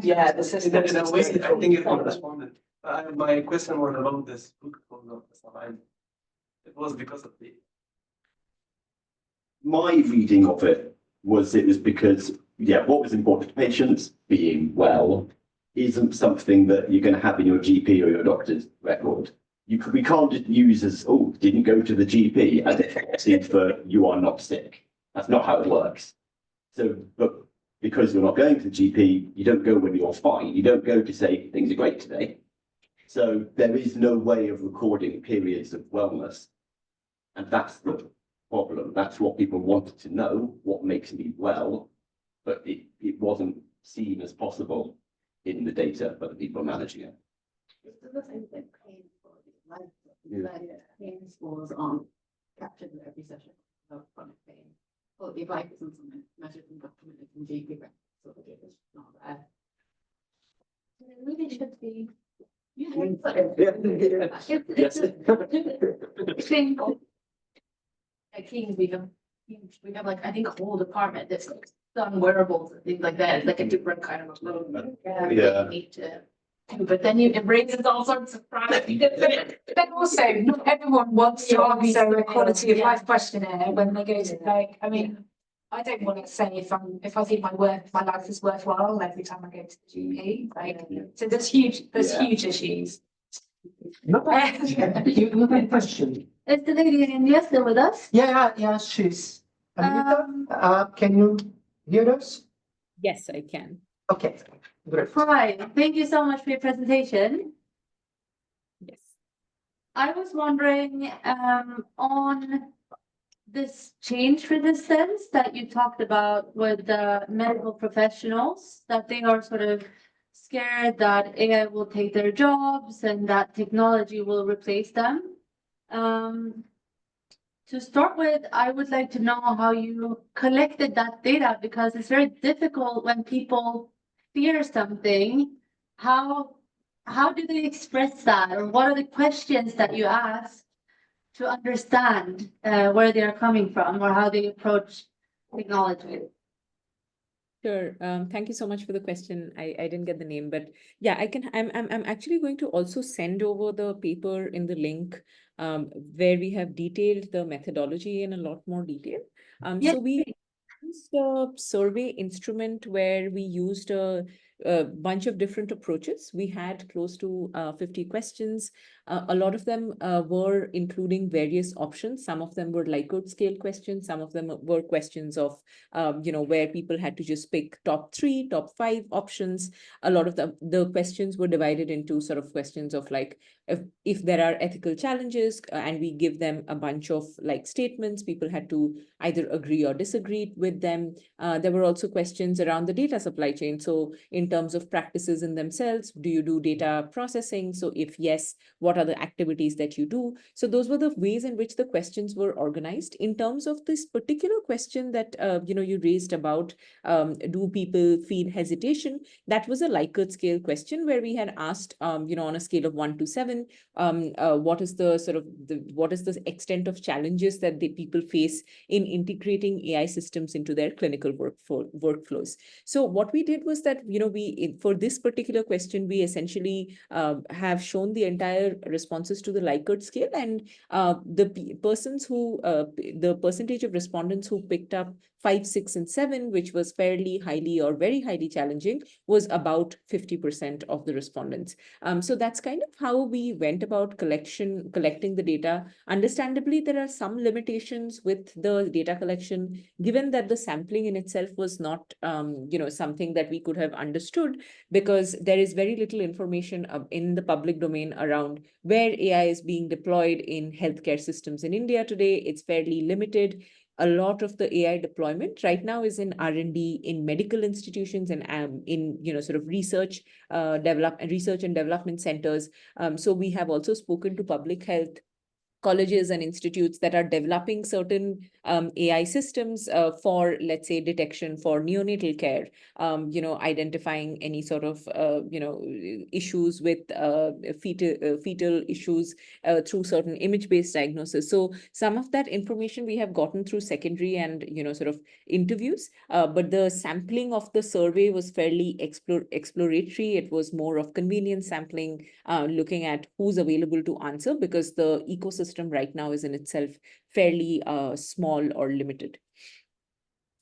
Yeah, the system. In a way, I think you responded. My question was about this book of misalignment. It was because of the. My reading of it was because, what was important to patients, being well, isn't something that you're going to have in your GP or your doctor's record. We can't just use as, oh, didn't go to the GP as if for you are not sick. That's not how it works. So, but because you're not going to the GP, you don't go when you're fine. You don't go to say things are great today. So there is no way of recording periods of wellness. And that's the problem. That's what people wanted to know, what makes me well, but it wasn't seen as possible in the data for the people managing it. Pain scores aren't captured in every session of chronic pain. Quality of life isn't something measured and documented in GP records, so it's not there. It really should be. We have like, I think, a whole department that's done wearables and things like that. It's like a different kind of a need to. But then it raises all sorts of products. But also, not everyone wants to answer a quality of life questionnaire when they go to I don't want to say if I think my life is worthwhile every time I go to the GP. So there's huge issues. You have a question. Is the lady in India still with us? Yeah, she's. Anita, can you hear us? Yes, I can. Okay, great. Hi, thank you so much for your presentation. Yes. I was wondering on this changed with the sense that you talked about with the medical professionals, that they are sort of scared that AI will take their jobs and that technology will replace them. To start with, I would like to know how you collected that data, because it's very difficult when people fear something. How do they express that, or what are the questions that you ask to understand where they are coming from or how they approach technology? Sure. Thank you so much for the question. I didn't get the name, but yeah, I'm actually going to also send over the paper in the link where we have detailed the methodology in a lot more detail. So we used a survey instrument where we used a bunch of different approaches. We had close to 50 questions. A lot of them were including various options. Some of them were Likert scale questions. Some of them were questions of, where people had to just pick top 3, top 5 options. A lot of the questions were divided into sort of questions of like, if there are ethical challenges, and we give them a bunch of like statements, people had to either agree or disagree with them. There were also questions around the data supply chain. So in terms of practices in themselves, do you do data processing? So if yes, what are the activities that you do? So those were the ways in which the questions were organized. In terms of this particular question that you raised about do people feel hesitation? That was a Likert scale question where we had asked, on a scale of 1 to 7, what is the extent of challenges that the people face in integrating AI systems into their clinical workflows. So what we did was that, for this particular question, we essentially have shown the entire responses to the Likert scale, and the percentage of respondents who picked up 5, 6, and 7, which was fairly highly or very highly challenging, was about 50% of the respondents. So that's kind of how we went about collecting the data. Understandably, there are some limitations with the data collection, given that the sampling in itself was not, something that we could have understood, because there is very little information in the public domain around where AI is being deployed in healthcare systems in India today. It's fairly limited. A lot of the AI deployment right now is in R&D in medical institutions and in sort of research and development centers. So we have also spoken to public health colleges and institutes that are developing certain AI systems for, let's say, detection for neonatal care, identifying any sort of, issues with fetal issues through certain image-based diagnosis. So some of that information we have gotten through secondary and, sort of interviews, but the sampling of the survey was fairly exploratory. It was more of convenience sampling, looking at who's available to answer, because the ecosystem right now is in itself fairly small or limited.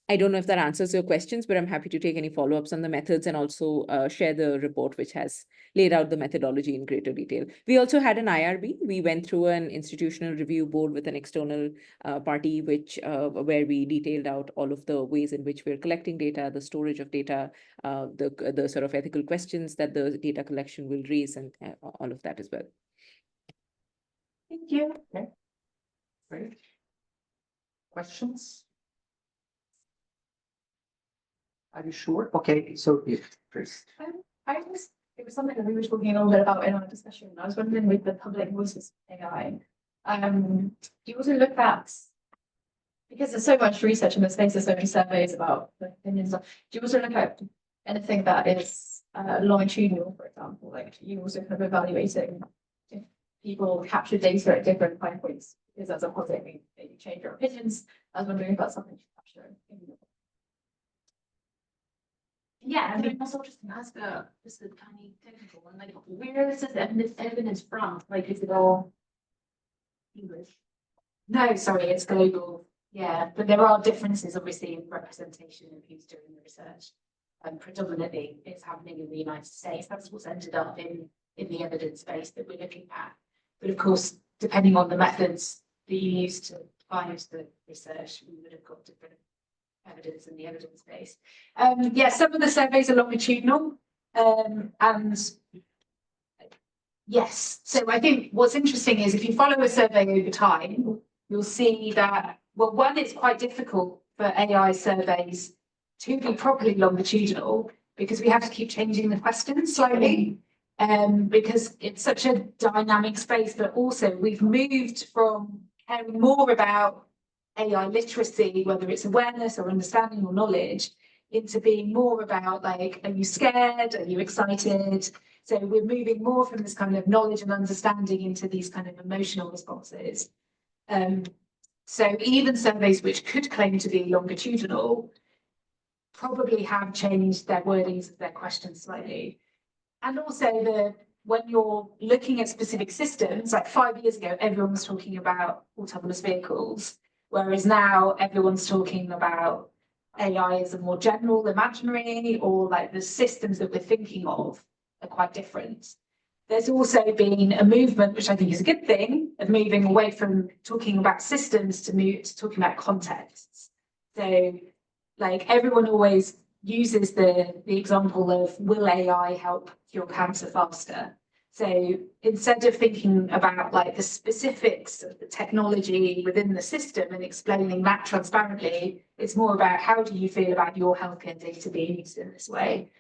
I don't know if that answers your questions, but I'm happy to take any follow-ups on the methods and also share the report, which has laid out the methodology in greater detail. We also had an IRB. We went through an institutional review board with an external party, where we detailed out all of the ways in which we're collecting data, the storage of data, the sort of ethical questions that the data collection will raise, and all of that as well. Thank you. Okay. Great. Questions? Are you sure? Okay, so yeah, first. It was something that we were talking a little bit about in our discussion. I was wondering, with the public voices AI, do you also look at, because there's so much research in the space, there's so many surveys about opinions, do you also look at anything that is longitudinal, for example? Like, you also kind of evaluating if people capture data at different time points, because that's a positive, maybe change your opinions. I was wondering if that's something you capture in your. Yeah, I mean, also just to ask just a tiny technical one, like, where is this evidence from? Like, is it all English? No, sorry, it's global. Yeah, but there are differences, obviously, in representation of who's doing the research. And predominantly, it's happening in the United States. That's what's ended up in the evidence base that we're looking at. But of course, depending on the methods that you use to finance the research, we would have got different evidence in the evidence base. Yeah, some of the surveys are longitudinal, and yes. So I think what's interesting is if you follow a survey over time, you'll see that Well, one, it's quite difficult for AI surveys to be properly longitudinal because we have to keep changing the questions slightly. Because it's such a dynamic space, but also we've moved from caring more about AI literacy, whether it's awareness or understanding or knowledge, into being more about like, are you scared? Are you excited? So we're moving more from this kind of knowledge and understanding into these kind of emotional responses. So even surveys which could claim to be longitudinal probably have changed their wordings of their questions slightly. And also when you're looking at specific systems, like 5 years ago, everyone was talking about autonomous vehicles, whereas now everyone's talking about AI as a more general imaginary, or like the systems that we're thinking of are quite different. There's also been a movement, which I think is a good thing, of moving away from talking about systems to move to talking about contexts. So like everyone always uses the example of, will AI help cure cancer faster? So instead of thinking about like the specifics of the technology within the system and explaining that transparently, it's more about how do you feel about your healthcare data being used in this way?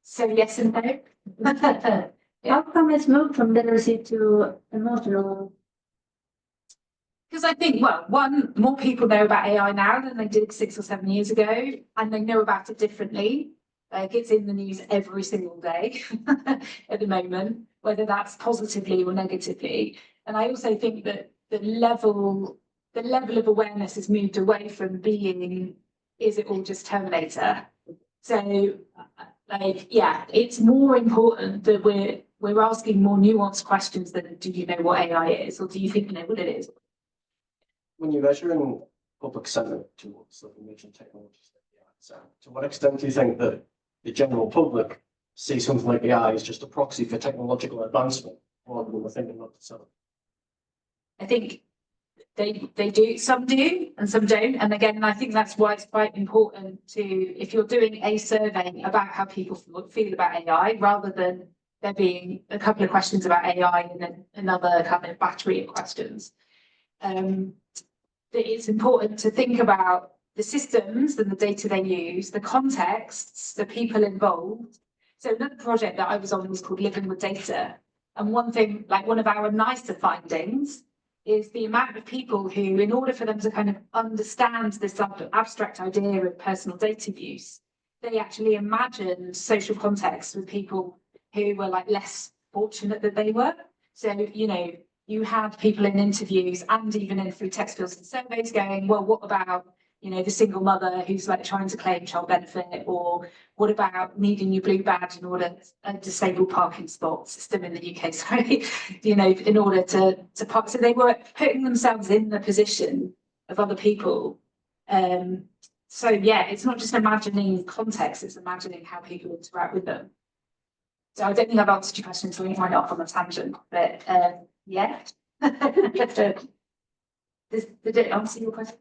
So yes and no. How come it's moved from literacy to emotional? Because I think, well, one, more people know about AI now than they did 6 or 7 years ago, and they know about it differently. Like it's in the news every single day at the moment, whether that's positively or negatively. And I also think that the level of awareness has moved away from being, is it all just Terminator? So, like, yeah, it's more important that we're asking more nuanced questions than do you know what AI is, or do you think you know what it is? When you're measuring public sentiment towards the emerging technologies like AI, so to what extent do you think that the general public see something like AI as just a proxy for technological advancement rather than the thinking of itself? I think they do, some do and some don't. And again, I think that's why it's quite important to, if you're doing a survey about how people feel about AI, rather than there being a couple of questions about AI and then another kind of battery of questions. That it's important to think about the systems and the data they use, the contexts, the people involved. So another project that I was on was called Living with Data. And one thing, like one of our nicer findings, is the amount of people who, in order for them to kind of understand this abstract idea of personal data use, they actually imagined social contexts with people who were like less fortunate than they were. So, you know, you had people in interviews and even in through text fields and surveys going, well, what about, you know, the single mother who's like trying to claim child benefit, or what about needing your blue badge in order a disabled parking spot system in the UK, sorry, you know, in order to park. So they were putting themselves in the position of other people. So yeah, it's not just imagining context, it's imagining how people interact with them. So I don't think I've answered your question, so we might off on a tangent, but yeah. Did it answer your question?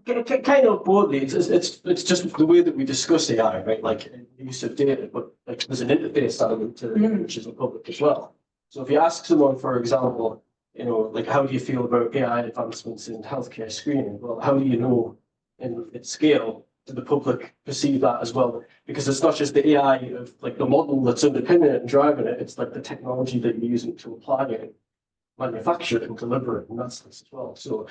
Kind of broadly, it's just the way that we discuss AI, right? Like the use of data, but like there's an interface element to it, which is the public as well. So if you ask someone, for example, you know, like how do you feel about AI advancements in healthcare screening? Well, how do you know in its scale do the public perceive that as well? Because it's not just the AI of like the model that's underpinning it and driving it, it's like the technology that you're using to apply it, manufacture it and deliver it, and that's this as well. So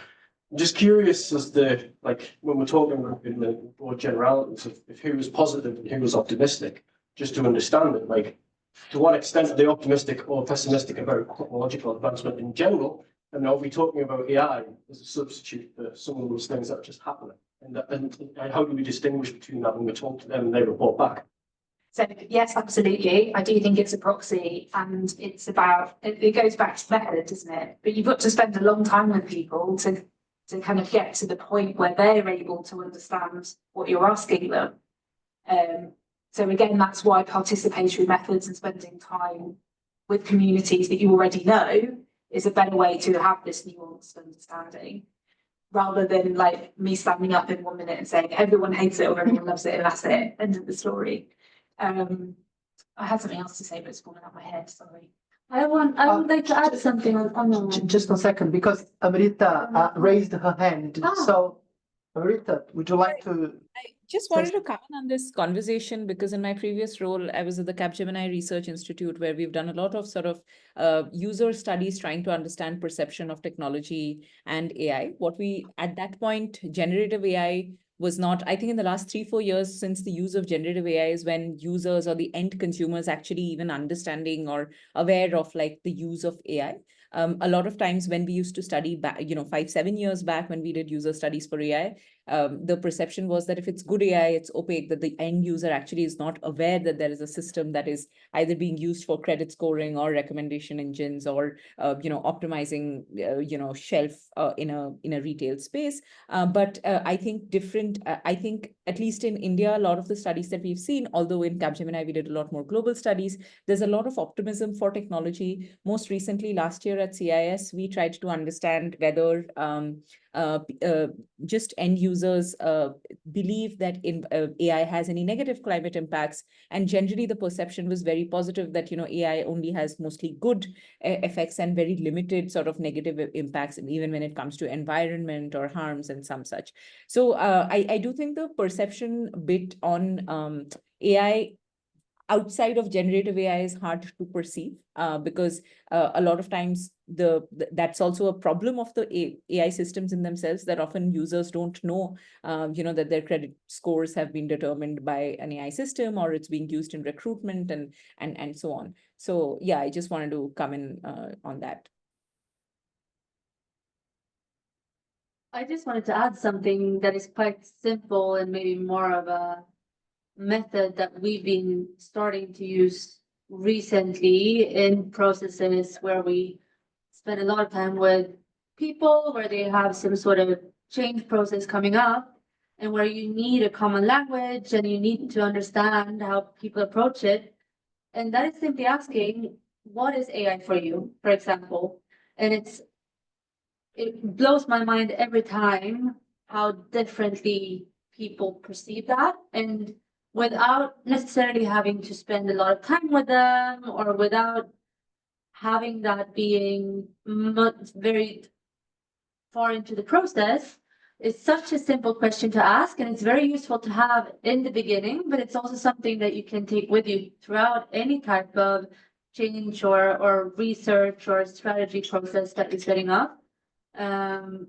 I'm just curious as to, like, when we're talking in the broad generalities of who was positive and who was optimistic, just to understand it, like, to what extent are they optimistic or pessimistic about technological advancement in general? And are we talking about AI as a substitute for some of those things that are just happening? And how do we distinguish between that when we talk to them and they report back? So yes, absolutely. I do think it's a proxy, and it's about, it goes back to method, doesn't it? But you've got to spend a long time with people to kind of get to the point where they're able to understand what you're asking them. So again, that's why participatory methods and spending time with communities that you already know is a better way to have this nuanced understanding, rather than like me standing up in 1 minute and saying everyone hates it or everyone loves it and that's it, end of the story. I had something else to say, but it's fallen out my head, sorry. I would like to add something on Just a second, because Amrita raised her hand. So Marita, would you like to? I just wanted to comment on this conversation because in my previous role, I was at the Capgemini Research Institute where we've done a lot of sort of user studies trying to understand perception of technology and AI. What we, at that point, generative AI was not, I think in the last 3-4 years since the use of generative AI is when users or the end consumers actually even understanding or aware of like the use of AI. A lot of times when we used to study back, 5-7 years back when we did user studies for AI, the perception was that if it's good AI, it's opaque, that the end user actually is not aware that there is a system that is either being used for credit scoring or recommendation engines or, optimizing, shelf in a retail space. But I think I think at least in India, a lot of the studies that we've seen, although in Capgemini, we did a lot more global studies, there's a lot of optimism for technology. Most recently, last year at CIS, we tried to understand whether just end users believe that AI has any negative climate impacts. And generally, the perception was very positive that, AI only has mostly good effects and very limited sort of negative impacts, even when it comes to environment or harms and some such. So I do think the perception bit on AI outside of generative AI is hard to perceive because a lot of times that's also a problem of the AI systems in themselves, that often users don't know, that their credit scores have been determined by an AI system or it's being used in recruitment and so on. So yeah, I just wanted to come in on that. I just wanted to add something that is quite simple and maybe more of a method that we've been starting to use recently in processes where we spend a lot of time with people, where they have some sort of change process coming up, and where you need a common language and you need to understand how people approach it. And that is simply asking, what is AI for you, for example? And it blows my mind every time how differently people perceive that, and without necessarily having to spend a lot of time with them or without having that being very far into the process. It's such a simple question to ask, and it's very useful to have in the beginning, but it's also something that you can take with you throughout any type of change or research or strategy process that you're setting up. And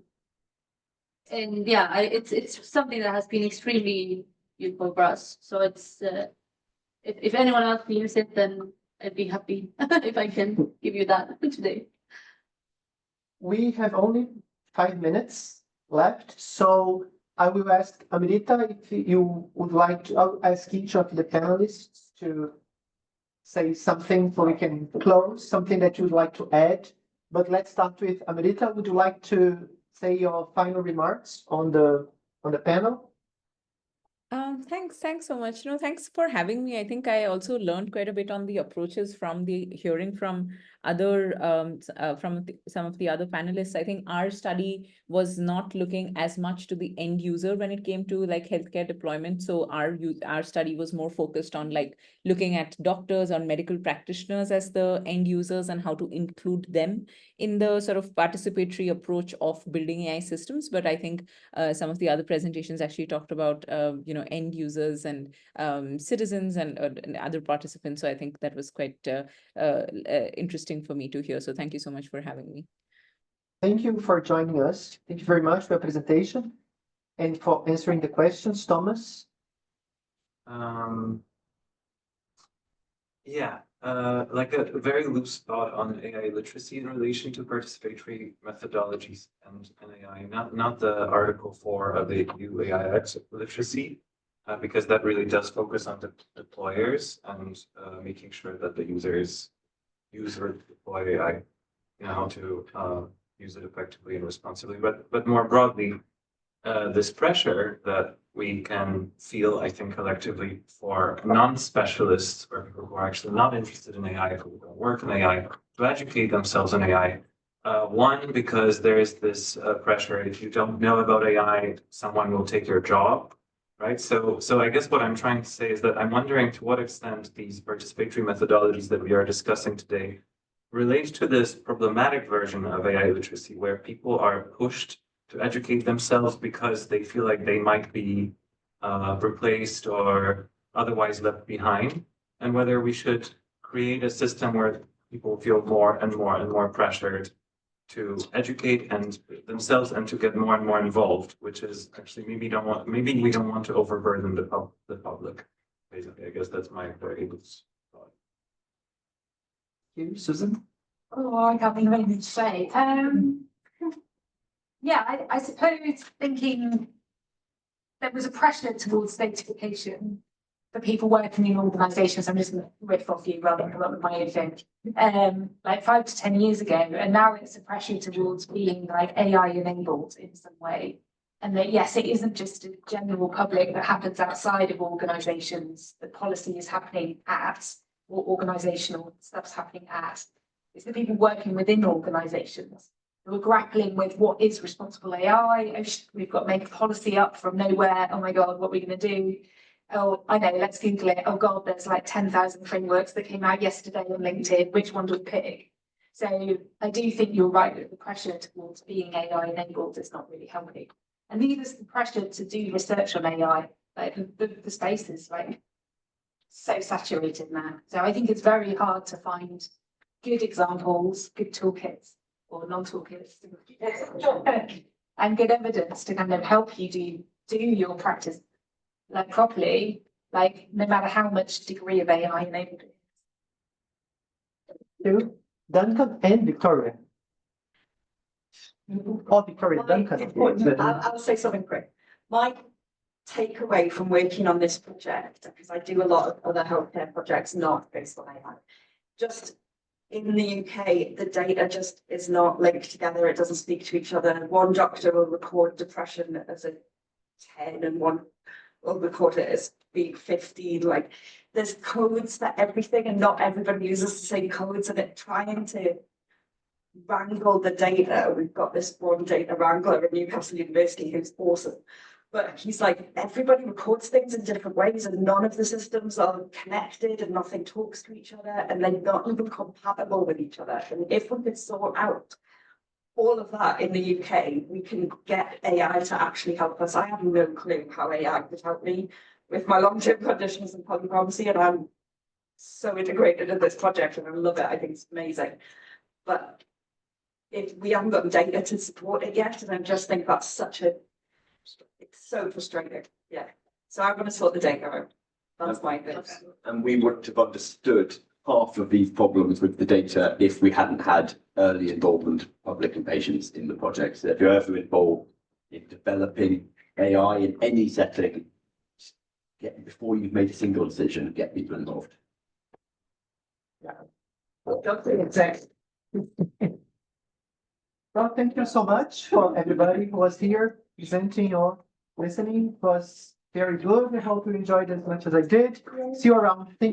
yeah, it's something that has been extremely useful for us. So it's if anyone else can use it, then I'd be happy if I can give you that today. We have only 5 minutes left, so I will ask Amrita if you would like to. I'll ask each of the panelists to say something so we can close, something that you'd like to add. But let's start with Amrita. Would you like to say your final remarks on the panel? Thanks so much. Thanks for having me. I think I also learned quite a bit on the approaches from the hearing from other some of the other panelists. I think our study was not looking as much to the end user when it came to like healthcare deployment. So our study was more focused on like looking at doctors or medical practitioners as the end users and how to include them in the sort of participatory approach of building AI systems. But I think some of the other presentations actually talked about end users and citizens and other participants. So I think that was quite interesting for me to hear. So thank you so much for having me. Thank you for joining us. Thank you very much for your presentation and for answering the questions, Tomasz. Like a very loose thought on AI literacy in relation to participatory methodologies and AI, not the Article 4 of the EU AI literacy, because that really does focus on the deployers and making sure that the users use or deploy AI, how to use it effectively and responsibly. But more broadly, this pressure that we can feel, I think, collectively for non-specialists or people who are actually not interested in AI, who don't work in AI, to educate themselves in AI. One, because there is this pressure, if you don't know about AI, someone will take your job, right? So I guess what I'm trying to say is that I'm wondering to what extent these participatory methodologies that we are discussing today relate to this problematic version of AI literacy, where people are pushed to educate themselves because they feel like they might be replaced or otherwise left behind, and whether we should create a system where people feel more and more and more pressured to educate and themselves and to get more and more involved, which is actually maybe we don't want to overburden the public. Basically, I guess that's my very thought. You, Susan? Oh, I can't think of anything to say. Yeah, I suppose thinking there was a pressure towards statification for people working in organisations. I'm just going to riff off you rather than come up with my own thing. Like 5 to 10 years ago, and now it's a pressure towards being like AI enabled in some way. And that yes, it isn't just a general public that happens outside of organisations. The policy is happening at, or organisational stuff's happening at. It's the people working within organisations who are grappling with what is responsible AI. Oh, we've got to make a policy up from nowhere. Oh my God, what are we going to do? Oh, I know, let's Google it. Oh God, there's like 10,000 frameworks that came out yesterday on LinkedIn. Which one do we pick? So I do think you're right that the pressure towards being AI enabled is not really helping. And neither is the pressure to do research on AI. Like the space is like so saturated now. So I think it's very hard to find good examples, good toolkits or non-toolkits, and good evidence to kind of help you do your practice like properly, like no matter how much degree of AI enabled it is. You, Duncan and Victoria. Oh, Victoria, Duncan. I'll say something quick. My takeaway from working on this project, because I do a lot of other healthcare projects not based on AI, just in the UK, the data just is not linked together. It doesn't speak to each other. One doctor will record depression as a 10 and one will record it as being 15. Like there's codes for everything and not everybody uses the same codes, and it trying to wrangle the data. We've got this one data wrangler at Newcastle University who's awesome. But he's like, everybody records things in different ways and none of the systems are connected and nothing talks to each other and they're not even compatible with each other. And if we could sort out all of that in the UK, we can get AI to actually help us. I have no clue how AI could help me with my long-term conditions and polypharmacy, and I'm so integrated in this project and I love it. I think it's amazing. But if we haven't got data to support it yet, and I just think that's it's so frustrating. Yeah. So I'm going to sort the data out. That's my thing. And we wouldn't have understood half of these problems with the data if we hadn't had early involvement of public and patients in the project. So if you're ever involved in developing AI in any setting, before you've made a single decision, get people involved. Yeah. Exactly. Well, thank you so much for everybody who was here presenting or listening. It was very good. I hope you enjoyed it as much as I did. See you around.